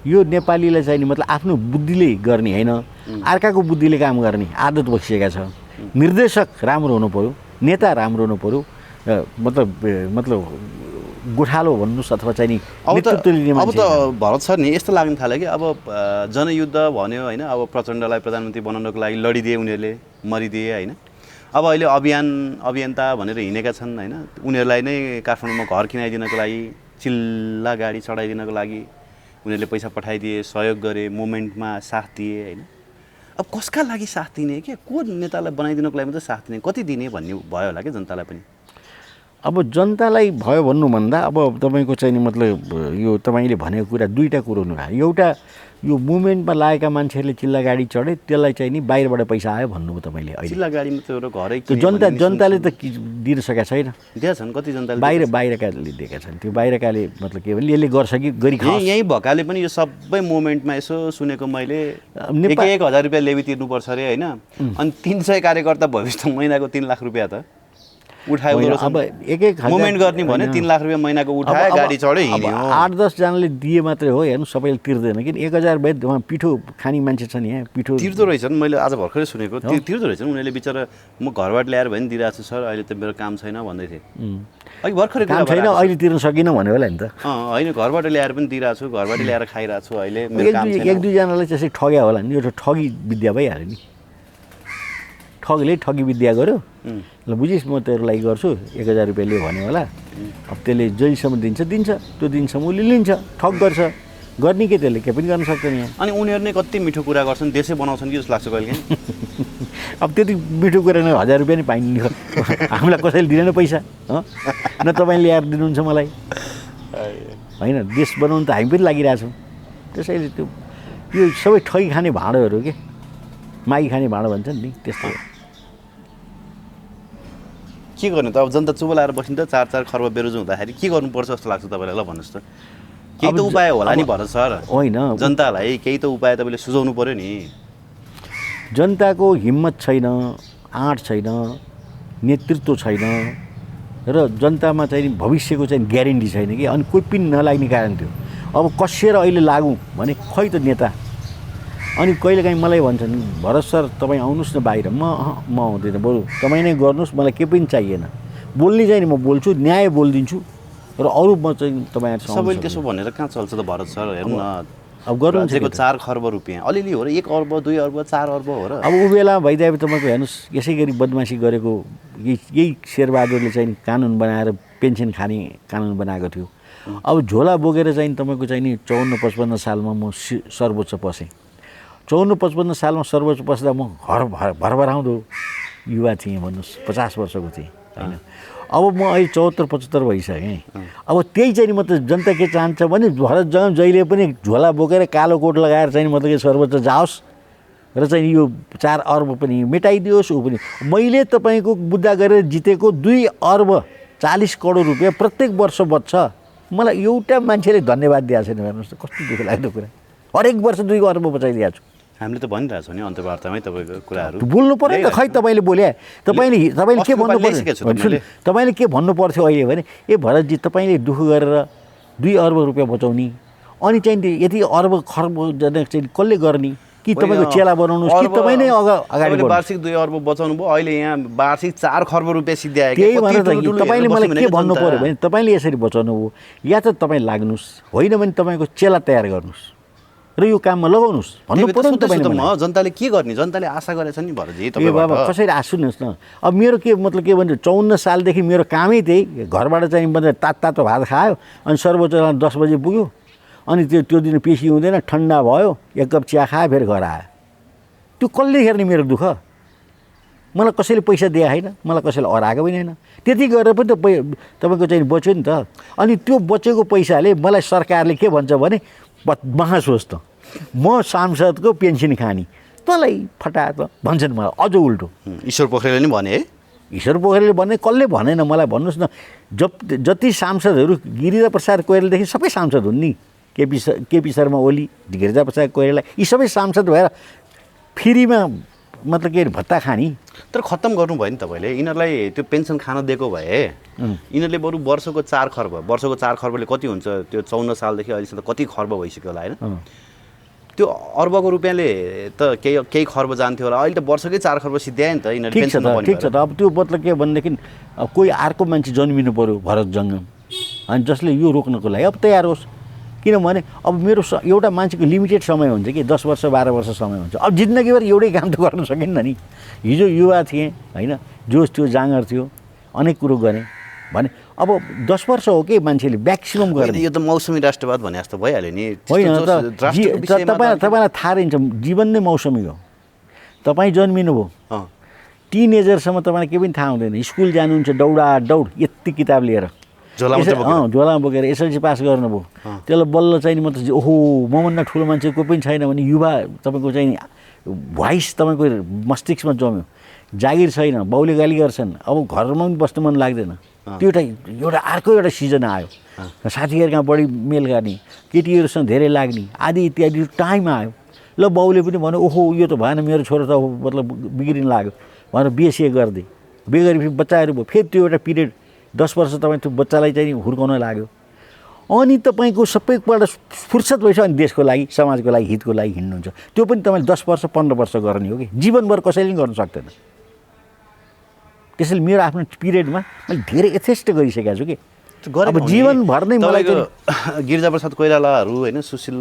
यो नेपालीलाई चाहिँ नि मतलब आफ्नो बुद्धिले गर्ने होइन, अर्काको बुद्धिले काम गर्ने आदत बसिएका छ। निर्देशक राम्रो हुनु पऱ्यो, नेता राम्रो हुनु पऱ्यो, मतलब गोठालो भन्नुहोस् अथवा चाहिँ नि नेतृत्व लिने अब मान्छे। त भरत सर नि यस्तो लाग्न थाल्यो कि अब जनयुद्ध भन्यो होइन। अब प्रचण्डलाई प्रधानमन्त्री बनाउनको लागि लडिदिए उनीहरूले, मरिदिए होइन। अब अहिले अभियन्ता भनेर हिँडेका छन् होइन। उनीहरूलाई नै काठमाडौँमा घर किनाइदिनको लागि, चिल्ला गाडी चढाइदिनको लागि उनीहरूले पैसा पठाइदिए, सहयोग गरे, मुभमेन्टमा साथ दिए होइन। अब कसका लागि साथ दिने के को नेतालाई बनाइदिनको लागि मात्रै साथ दिने, कति दिने भन्ने भयो होला क्या जनतालाई पनि। अब जनतालाई भयो भन्नुभन्दा अब तपाईँको चाहिँ नि मतलब यो तपाईँले भनेको कुरा दुईवटा कुरो हुनुभयो। एउटा यो मुभमेन्टमा लागेका मान्छेहरूले चिल्ला गाडी चढे, त्यसलाई चाहिँ नि बाहिरबाट पैसा आयो भन्नुभयो तपाईँले। अहिले चिल्ला गाडीमा त एउटा घरै त्यो जनताले त दिन सकेका छैन। दिएका छन् कति जनताले, बाहिरकाले दिएका छन्। त्यो बाहिरकाले मतलब के भने यसले गर्छ कि गरी खाओस्। यहीँ भएकाले पनि यो सबै मुभमेन्टमा यसो सुनेको मैले 1,000 रुपियाँ लेबी तिर्नुपर्छ अरे होइन। अनि 300 कार्यकर्ता भएपछि त महिनाको 3 लाख रुपियाँ त उठायो। अब एक मुभमेन्ट गर्ने भने 3 लाख रुपियाँ महिनाको उठायो, गाडी चढ्यो, हिँड्यो। 8-10 जनाले दिए मात्रै हो हेर्नु, सबैले तिर्दैन किन। 1000 भए उहाँ पिठो खाने मान्छे छन् यहाँ, पिठो तिर्दो रहेछन्। मैले आज भर्खरै सुनेको तिर्दो रहेछन् उनीहरूले। बिचरा म घरबाट ल्याएर भने दिइरहेको छु सर, अहिले त मेरो काम छैन भन्दै थिएँ। अघि भर्खरै काम छैन, अहिले तिर्न सकिनँ भन्यो होला नि त। होइन, घरबाट ल्याएर पनि दिइरहेको छु, घरबाट ल्याएर खाइरहेको छु, अहिले मेरो काम छैन। 1-2 जनालाई त्यसै ठग्या होला नि। यो त ठगी विद्या भइहाल्यो नि। ठगी विद्या गर्यो, ल बुझिस् म तेरो लागि गर्छु, 1000 रुपियाँ लियो भन्यो होला। अब त्यसले जहिलेसम्म दिन्छ त्यो दिनसम्म उसले लिन्छ, ठग गर्छ। गर्ने के त्यसले के पनि गर्न सक्दैन यहाँ। अनि उनीहरू नै कति मिठो कुरा गर्छन्, देशै बनाउँछन् कि जस्तो लाग्छ कहिले काहीँ। अब त्यति मिठो कुरा नै 1000 रुपियाँ नै पाइने। हामीलाई कसैले दिँदैन पैसा, न तपाईँले ल्याएर दिनुहुन्छ मलाई होइन। देश बनाउनु त हामी पनि लागिरहेछौँ। त्यसैले त्यो यो सबै ठगी खाने भाँडोहरू के, मागी खाने भाँडो भन्छन् नि, त्यस्तो। के गर्नु त अब जनता चुप लाएर बस्नु त 4-4 खर्ब बेरोजगार हुँदाखेरि के गर्नुपर्छ जस्तो लाग्छ तपाईँलाई? ल भन्नुहोस् त, केही त उपाय होला नि भरत सर। होइन, जनतालाई केही त उपाय तपाईँले सुझाउनु पर्यो नि। जनताको हिम्मत छैन, आँट छैन, नेतृत्व छैन र जनतामा चाहिँ भविष्यको चाहिँ ग्यारेन्टी छैन कि। अनि कोही पनि नलाग्ने कारण थियो। अब कसिएर अहिले लागौँ भने खै त नेता। अनि कहिलेकाहीँ मलाई भन्छन् भरत सर तपाईँ आउनुहोस् न बाहिर। म आउँदिनँ, बरु तपाईँ नै गर्नुहोस्, मलाई केही पनि चाहिएन। बोल्ने चाहिँ नि म बोल्छु, न्याय बोलिदिन्छु र अरू म चाहिँ तपाईँहरू सबैले त्यसो भनेर कहाँ चल्छ त भरत सर? हेर्नु न, अब गर्नु राज्यको 4 खर्ब रुपियाँ अलिअलि हो र, 1 अर्ब 2 अर्ब 4 अर्ब हो र। अब ऊ बेला भइदिए तपाईँको हेर्नुहोस्, यसै गरी बदमासी गरेको यही शेरबहादुरले चाहिँ कानुन बनाएर पेन्सन खाने कानुन बनाएको थियो। अब झोला बोकेर चाहिँ तपाईँको चाहिँ नि 54-55 सालमा म सर्वोच्च पसेँ। 54-55 सालमा सर्वोच्च पस्दा म भरभराउँदो युवा थिएँ भन्नुहोस्, 50 वर्षको थिएँ होइन। अब म अहिले 74-75 भइसकेँ। अब त्यही चाहिँ मतलब जनता के चाहन्छ भने भरत जहिले पनि झोला बोकेर कालो कोट लगाएर चाहिँ मतलब कि सर्वोच्च जाओस् र चाहिँ यो 4 अर्ब पनि मेटाइदियोस्। ऊ पनि मैले तपाईँको बुद्धा गरेर जितेको 2 अर्ब 40 करोड रुपियाँ प्रत्येक वर्ष बच्छ। मलाई एउटा मान्छेले धन्यवाद दिएको छैन। हेर्नुहोस् त कस्तो दुःख लाग्दो कुरा। हरेक वर्ष 2 अर्ब बचाइदिएको छु। हामीले त भनिरहेको छौँ नि अन्तर्वार्तामै तपाईँको कुराहरू। बोल्नु पऱ्यो नि त। खै तपाईँले बोले, तपाईँले के भन्नु पर्यो? तपाईँले के भन्नु पर्थ्यो अहिले भने ए भरतजी तपाईँले दुःख गरेर 2 अर्ब रुपियाँ बचाउने, अनि चाहिँ यति अर्ब खर्ब चाहिँ कसले गर्ने, कि तपाईँको चेला बनाउनुहोस् कि तपाईँ नै अगाडि बढ्नुहोस्। वार्षिक 2 अर्ब बचाउनु भयो, अहिले यहाँ वार्षिक 4 खर्ब रुपियाँ सिद्ध्याए। त्यही भनेर त तपाईँले मलाई के भन्नु पऱ्यो भने तपाईँले यसरी बचाउनु हो, या त तपाईँ लाग्नुहोस्, होइन भने तपाईँको चेला तयार गर्नुहोस् र यो काममा लगाउनुहोस् भन्नु पऱ्यो नि तपाईँले। म जनताले के गर्ने, जनताले आशा गरेछ नि भरजी तपाईँ बाबा कसरी सुन्नुहोस् न। अब मेरो के मतलब के भन्छ, 54 सालदेखि मेरो कामै त्यही, घरबाट चाहिँ मतलब तातो भात खायो अनि सर्वोच्च 10 बजे पुग्यो, अनि त्यो दिन पेसी हुँदैन, ठन्डा भयो, एक कप चिया खायो, फेरि घर आयो। त्यो कसले हेर्ने मेरो दुःख? मलाई कसैले पैसा दिए होइन, मलाई कसैले अराएको पनि होइन। त्यति गरेर पनि त तपाईँको चाहिँ बच्यो नि त। अनि त्यो बचेको पैसाले मलाई सरकारले के भन्छ भने महासोच त म सांसदको पेन्सन खाने, तँलाई फटा त भन्छन् मलाई। अझ उल्टो ईश्वर पोखरेलले नि भने है, ईश्वर पोखरेलले भन्ने कसले भनेन मलाई भन्नुहोस् न। जति सांसदहरू गिरिजा प्रसाद कोइरालादेखि सबै सांसद हुन् नि, केपी शर्मा ओली, गिरिजा प्रसाद कोइराला, यी सबै सांसद भएर फ्रीमा मतलब के भत्ता खाने। तर खत्तम गर्नुभयो नि तपाईँले यिनीहरूलाई। त्यो पेन्सन खान दिएको भए यिनीहरूले बरु वर्षको 4 खर्बले कति हुन्छ, त्यो 54 सालदेखि अहिलेसम्म कति खर्ब भइसक्यो होला होइन। त्यो अर्बको रुपियाँले त केही खर्ब जान्थ्यो होला, अहिले त वर्षकै 4 खर्ब सिद्ध्यायो नि त यिनीहरूले। ठिक छ त। अब त्यो मतलब के भनेदेखि कोही अर्को मान्छे जन्मिनु पऱ्यो भरत जङ्गम, अनि जसले यो रोक्नको लागि अब तयार होस्। किनभने अब मेरो एउटा मान्छेको लिमिटेड समय हुन्छ कि 10 वर्ष 12 वर्ष समय हुन्छ। अब जिन्दगीभर एउटै काम त गर्न सकिन्न नि। हिजो युवा थिएँ होइन, जोस थियो, जाँगर थियो, अनेक कुरो गरेँ भने अब 10 वर्ष हो कि मान्छेले म्याक्सिमम गर्ने। यो त मौसमी राष्ट्रवाद भने जस्तो भइहाल्यो नि। होइन तपाईँलाई थाहा रहन्छ, जीवन नै मौसमी हो। तपाईँ जन्मिनु भयो, टिनेजरसम्म तपाईँलाई केही पनि थाहा हुँदैन। स्कुल जानुहुन्छ, दौड यति किताब लिएर झोलामा बोकेर एसएलसी पास गर्नुभयो, त्यसलाई बल्ल चाहिँ म त ओहो मभन्दा ठुलो मान्छे कोही पनि छैन भने युवा तपाईँको चाहिँ भोइस तपाईँको मस्तिष्कमा जम्यो। जागिर छैन, बाउले गाली गर्छन्, अब घरमा पनि बस्नु मन लाग्दैन। त्यो एउटा अर्को एउटा सिजन आयो, साथीहरूसँग बढी मेल गर्ने, केटीहरूसँग धेरै लाग्ने आदि इत्यादि टाइम आयो। ल बाउले पनि भन्यो ओहो यो त भएन, मेरो छोरो त मतलब बिग्रिन लाग्यो भनेर बिएसए गरिदिए। बिहे गरेपछि बच्चाहरू भयो, फेरि त्यो एउटा पिरियड 10 वर्ष तपाईँ त्यो बच्चालाई चाहिँ हुर्काउन लाग्यो। अनि तपाईँको सबैबाट फुर्सद भएछ अनि देशको लागि, समाजको लागि, हितको लागि हिँड्नुहुन्छ। त्यो पनि तपाईँले 10 वर्ष 15 वर्ष गर्ने हो कि जीवनभर कसैले पनि गर्न सक्दैन। त्यसैले मेरो आफ्नो पिरियडमा मैले धेरै यथेष्ट गरिसकेको छु कि अब जीवनभर नै मलाई गिरिजा प्रसाद कोइरालाहरू होइन, सुशील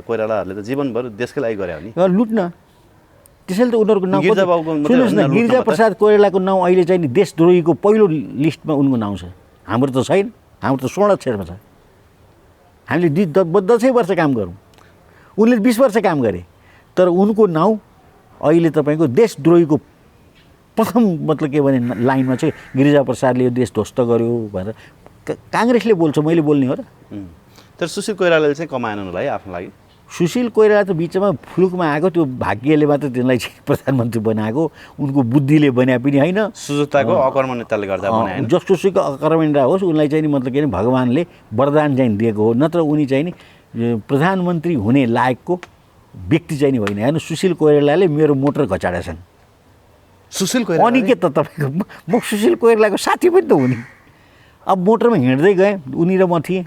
कोइरालाहरूले त जीवनभर देशकै लागि गरे हो नि, लुट्न। त्यसैले त उनीहरूको नाउँ सुन्नुहोस् न, गिरिजा प्रसाद कोइरालाको नाउँ अहिले चाहिँ नि देशद्रोहीको पहिलो लिस्टमा उनको नाउँ छ। हाम्रो त छैन, हाम्रो त 16 अक्षरमा छ। हामीले 10 वर्ष काम गरौँ, उनले 20 वर्ष काम गरे, तर उनको नाउँ अहिले तपाईँको देशद्रोहीको प्रथम मतलब के भने लाइनमा चाहिँ गिरिजा प्रसादले यो देश ध्वस्त गर्यो भनेर काङ्ग्रेसले बोल्छ, मैले बोल्ने हो र। तर सुशील कोइरालाले चाहिँ कमाएनन् होला है आफ्नो लागि। सुशील कोइराला त बिचमा फ्लुकमा आएको, त्यो भाग्यले मात्र त्यसलाई चाहिँ प्रधानमन्त्री बनाएको, उनको बुद्धिले बनाए पनि होइन, सुजताको अकर्मण्यताले गर्दा बनाए। जसोसुकै अकर्मण्यता होस्, उनलाई चाहिँ मतलब के भने भगवान्ले वरदान चाहिँ दिएको हो, नत्र उनी चाहिँ नि प्रधानमन्त्री हुने लायकको व्यक्ति चाहिँ नि होइन। हेर्नु सुशील कोइरालाले मेरो मोटर घचाडेछन्। सुशील कोइराला अनि के त तपाईँको म सुशील कोइरालाको साथी पनि त हुने। अब मोटरमा हिँड्दै गएँ, उनी र म थिएँ,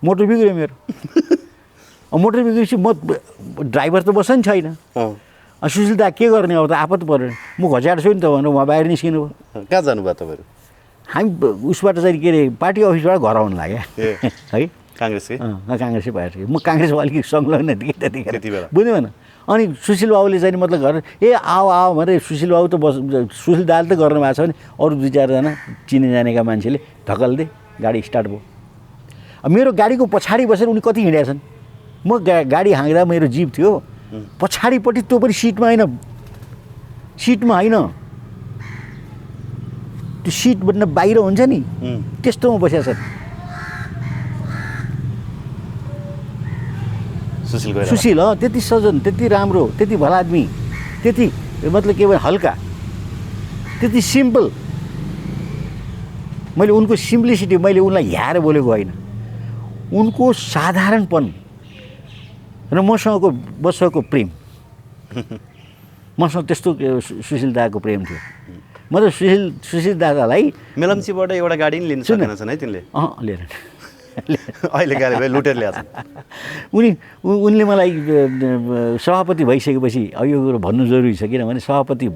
मोटर बिग्रियो मेरो। मोटर बिग्रेपछि म ड्राइभर त बस्छ नि छैन। सुशील दा के गर्ने, अब त आपत पऱ्यो, म घचाड्छु नि त भनेर उहाँ बाहिर निस्किनु भयो। कहाँ जानुभयो तपाईँहरू? हामी उसबाट चाहिँ के अरे पार्टी अफिसबाट घर आउनु लाग्यो है, काङ्ग्रेसकै काङ्ग्रेसै पार्टी। म काङ्ग्रेसमा अलिकति संलग्न थिएँ त्यतिखेर, बुझ्नु भएन। अनि सुशील बाबुले चाहिँ मतलब घर आओ भनेर सुशील बाबु त सुशील दाल त गर्नु भएको छ भने अरू 2-4जना चिने जानेका मान्छेले धकल्दै गाडी स्टार्ट भयो। मेरो गाडीको पछाडि बसेर उनी कति हिँडेका छन्। म गाडी हाँक्दा मेरो जिप थियो पछाडिपट्टि, त्यो पनि सिटमा होइन, त्यो सिटभन्दा बाहिर हुन्छ नि त्यस्तोमा बसेका छन्। सुशील त्यति सजन, त्यति राम्रो, त्यति भला आदमी, त्यति मतलब के भने हल्का, त्यति सिम्पल। मैले उनको सिम्प्लिसिटी, मैले उनलाई ह्याएर बोलेको होइन, उनको साधारणपन र मसँगको बसेको प्रेम, मसँग त्यस्तो सुशील दाको प्रेम थियो। म त सुशील दादालाई मेलम्चीबाट एउटा गाडी नि लिन सकेन छन् है तिनले। लिएर अहिले कार्यवाही लुटेर ल्याएको उनले मलाई सभापति भइसकेपछि अब यो कुरो भन्नु जरुरी छ किनभने सभापति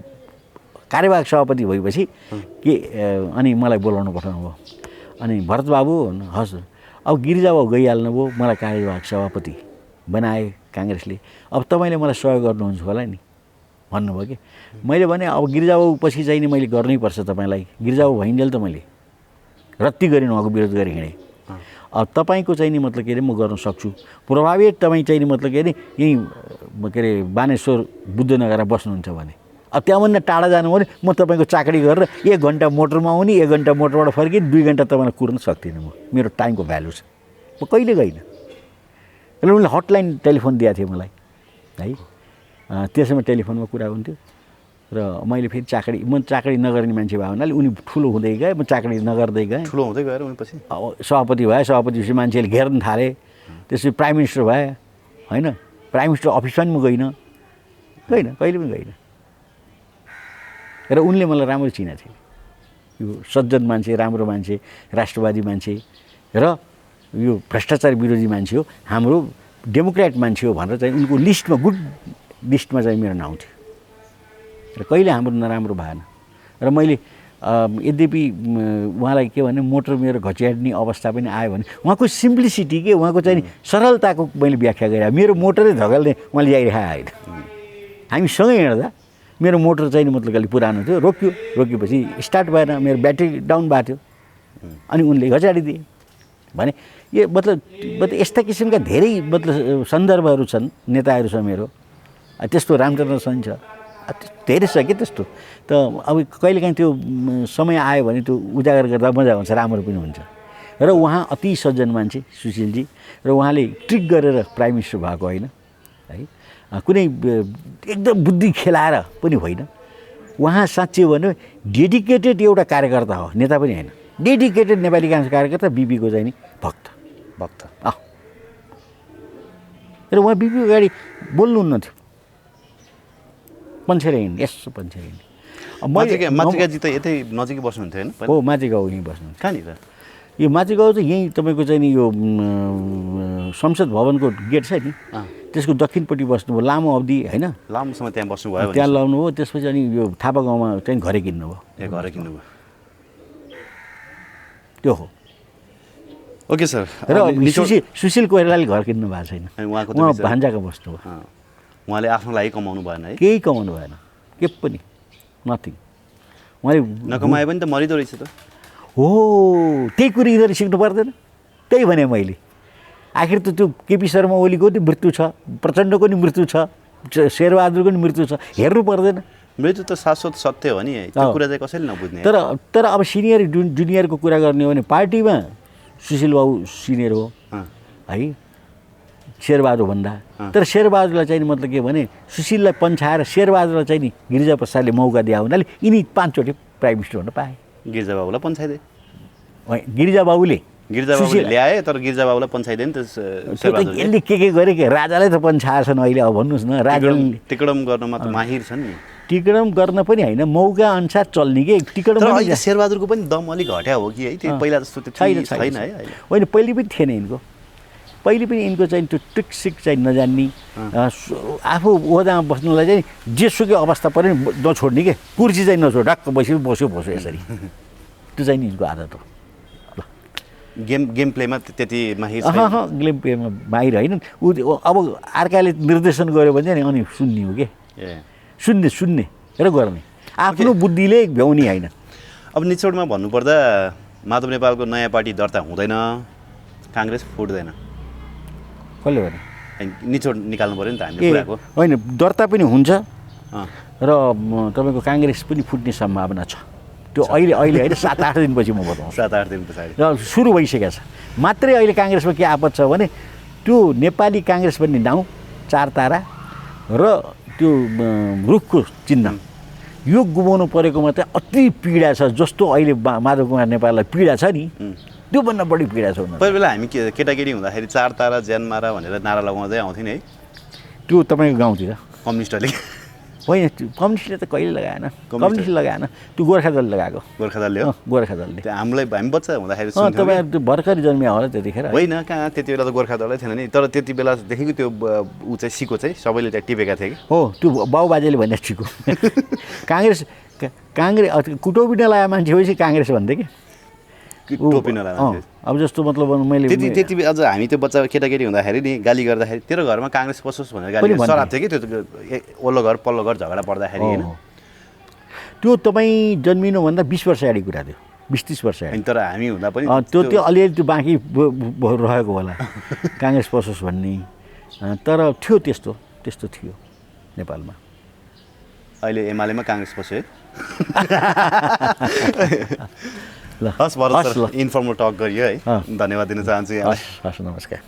कार्यवाहक सभापति भएपछि के अनि मलाई बोलाउनु पठाउनु भयो अनि भरत बाबु हस् अब गिरिजाबाबु गइहाल्नु भयो मलाई कार्यवाहक सभापति बनाए काङ्ग्रेसले अब तपाईँले मलाई सहयोग गर्नुहुन्छ होला नि भन्नुभयो कि मैले भने अब गिरिजाबाबु पछि चाहिँ नि मैले गर्नैपर्छ तपाईँलाई गिरिजाबाबु भइन्जेल त मैले रत्ती गरेर उहाँको विरोध गरेर हिँडेँ अब तपाईँको चाहिँ नि मतलब के अरे म गर्न सक्छु प्रभावित तपाईँ चाहिँ नि मतलब के अरे यहीँ के अरे बानेश्वर बुद्धनगरमा बस्नुहुन्छ भने अब त्यहाँभन्दा टाढा जानु भने म तपाईँको चाकरी गरेर 1 घन्टा मोटरमा आउने 1 घन्टा मोटरबाट फर्किए 2 घन्टा तपाईँलाई कुर्न सक्दिनँ म मेरो टाइमको भ्यालु छ म कहिले गइनँ र उनले हटलाइन टेलिफोन दिएको थियो मलाई है त्यसैमा टेलिफोनमा कुरा हुन्थ्यो र मैले फेरि चाकरी नगर्ने मान्छे भयो हुनाले उनी ठुलो हुँदै गए म चाकरी नगर्दै गएँ ठुलो हुँदै गएर उनी पछि अब सभापति भए सभापतिपछि मान्छेले घेर्न थाले त्यसपछि प्राइम मिनिस्टर भए होइन प्राइम मिनिस्टर अफिसमा पनि म गइनँ कहिले पनि गइनँ र उनले मलाई राम्रो चिनेको थियो यो सज्जन मान्छे राम्रो मान्छे राष्ट्रवादी मान्छे र यो भ्रष्टाचार विरोधी मान्छे हो हाम्रो डेमोक्रेट मान्छे हो भनेर चाहिँ उनको लिस्टमा गुड लिस्टमा चाहिँ मेरो नाउँ थियो र कहिले हाम्रो नराम्रो भएन र मैले यद्यपि उहाँलाई के भने मोटर मेरो घच्याड्ने अवस्था पनि आयो भने उहाँको सिम्प्लिसिटी के उहाँको चाहिँ सरलताको मैले व्याख्या गरेँ मेरो मोटरै धगल्ने उहाँले ल्याइरहेको आएन हामी सँगै हिँड्दा मेरो मोटर चाहिँ मतलब अलिक पुरानो थियो रोकिएपछि स्टार्ट भएन मेरो ब्याट्री डाउन भएको थियो अनि उनले घचाडिदिए भने यो मतलब यस्ता किसिमका धेरै मतलब सन्दर्भहरू छन् नेताहरू छ मेरो त्यस्तो रामचन्द्र सन छ धेरै छ कि त्यस्तो त अब कहिलेकाहीँ त्यो समय आयो भने त्यो उजागर गर्दा मजा हुन्छ राम्रो पनि हुन्छ र उहाँ अति सज्जन मान्छे सुशीलजी र उहाँले ट्रिक गरेर प्राइम मिनिस्टर भएको होइन है कुनै एकदम बुद्धि खेलाएर पनि होइन उहाँ साँच्चै हो भने डेडिकेटेड एउटा कार्यकर्ता हो नेता पनि होइन डेडिकेटेड नेपाली काङ्ग्रेस कार्यकर्ता बिपीको चाहिँ नि भक्त र उहाँ बिपीको गाडी बोल्नुहुन्न थियो पन्छेर हिँड्ने यसो पन्छेर हिँड्ने मातृकाजी त यतै नजिकै बस्नुहुन्थ्यो होइन हो माथि गाउँ यहीँ बस्नुहुन्छ कहाँनिर यो माथि गाउँ चाहिँ यहीँ तपाईँको चाहिँ नि यो संसद भवनको गेट छ नि त्यसको दक्षिणपट्टि बस्नुभयो लामो अवधि होइन लामो समय त्यहाँ बस्नुभयो त्यहाँ लाउनुभयो त्यसपछि अनि यो थापा गाउँमा चाहिँ घरै किन्नुभयो घरै किन्नुभयो त्यो हो ओके सर र सुशील कोइरालाले घर किन्नु भएको छैन उहाँ भान्जाको बस्नु हो उहाँले आफ्नो लागि कमाउनु भएन है केही कमाउनु भएन के पनि नथिङ उहाँले नकमाए पनि त मरिदो रहेछ त हो त्यही कुरो यिनीहरू सिक्नु पर्दैन त्यही भने मैले आखिर त त्यो केपी शर्मा ओलीको नि मृत्यु छ प्रचण्डको नि मृत्यु छ शेरबहादुरको नि मृत्यु छ हेर्नु पर्दैन मृत्यु त शाश्वत सत्य हो नि त्यो कुरा चाहिँ कसैले नबुझ्ने तर अब सिनियर जुनियरको कुरा गर्ने हो भने पार्टीमा सुशील बाबु सिनियर हो है शेरबहादुर भन्दा तर शेरबहादुरलाई चाहिँ मतलब के भने सुशीललाई पन्छाएर शेरबहादुरलाई चाहिँ नि गिरिजा प्रसादले मौका दिए हुनाले यिनी 5 चोटि प्राइम मिनिस्टर हुन पाए गिरिजाबाबुलाई पन्छाइदिए गिरिजाबाबुले ल्याए तर गिरिजाबाबुलाई पन्छाइदिए नि त यसले के गरे के राजालाई त पन्छाएछन् अहिले अब भन्नुहोस् न राजाले टिकडम गर्नमा त माहिर छन् नि टिकडम गर्न पनि होइन मौका अनुसार चल्ने के टिकडम अहिले शेरबहादुरको पनि दम अलिक घट्या हो कि है त्यो पहिला जस्तो त्यो छैन है होइन पहिले पनि थिएन यिनको पहिले पनि यिनको चाहिँ त्यो ट्रिक्सिक चाहिँ नजान्ने आफू ओहदामा बस्नुलाई चाहिँ जेसुकै अवस्था पऱ्यो नि नछोड्ने के कुर्सी चाहिँ नछोड ढक्क बस्यो यसरी त्यो चाहिँ यिनको आदत हो गेम प्लेमा त्यति माहिर गेम प्लेमा माहिर होइन अब अर्काले निर्देशन गर्यो भने चाहिँ अनि सुन्ने हो कि सुन्ने र गर्ने आफ्नो बुद्धिले भ्याउने होइन अब निचोडमा भन्नुपर्दा माधव नेपालको नयाँ पार्टी दर्ता हुँदैन काङ्ग्रेस फुट्दैन कसले भने निचोड निकाल्नु पऱ्यो नि त हामीले कुराको होइन दर्ता पनि हुन्छ र तपाईँको काङ्ग्रेस पनि फुट्ने सम्भावना छ त्यो अहिले होइन 7-8 दिनपछि म बताउँछु 7-8 दिन पछाडि र सुरु भइसकेको छ मात्रै अहिले काङ्ग्रेसमा के आपत छ भने त्यो नेपाली काङ्ग्रेस भन्ने नाउँ 4 तारा र त्यो रुखको चिन्ह यो गुमाउनु परेकोमा चाहिँ अति पीडा छ जस्तो अहिले माधव कुमार नेपाललाई पीडा छ नि त्योभन्दा बढी पीडा छ उनीहरू पहिला बेला हामी केटाकेटी हुँदाखेरि 4 तारा ज्यान मारा भनेर नारा लगाउँदै आउँथ्यौँ नि है त्यो तपाईँको गाउँतिर कम्युनिस्टहरूले होइन कम्युनिस्टले त कहिले लगाएन कम्युनिस्टले लगाएन त्यो गोर्खा दलले लगाएको गोर्खा दलले हो गोर्खा दलले त्यो हामी बच्चा हुँदाखेरि तपाईँहरू त्यो भर्खरै जन्मिया होला त्यतिखेर होइन कहाँ त्यति बेला त गोर्खा दलै थिएन नि तर त्यति बेलादेखिको त्यो ऊ चाहिँ सिको चाहिँ सबैले त्यहाँ टिपेका थिए कि हो त्यो बाउबाजेले भने ठिको काङ्ग्रेस कुटौपी नलागे मान्छे भएपछि काङ्ग्रेस भन्थे कि टोपी नलागा अब जस्तो मतलब मैले त्यति अझ हामी त्यो बच्चा केटाकेटी हुँदाखेरि नि गाली गर्दाखेरि तेरो घरमा काङ्ग्रेस पसोस् भनेर गाली सराप थियो कि त्यो ओल्लो घर पल्लो घर झगडा पर्दाखेरि होइन त्यो तपाईँ जन्मिनुभन्दा 20 वर्ष अगाडि कुरा थियो 20-30 वर्ष अगाडि तर हामी हुँदा पनि त्यो अलिअलि त्यो बाँकी रहेको होला काङ्ग्रेस पसोस् भन्ने तर थियो त्यस्तो थियो नेपालमा अहिले एमालेमा काङ्ग्रेस पस्यो है ल हस् भरत सर इन्फर्मल टक गरियो है धन्यवाद दिन चाहन्छु यहाँलाई हस् नमस्कार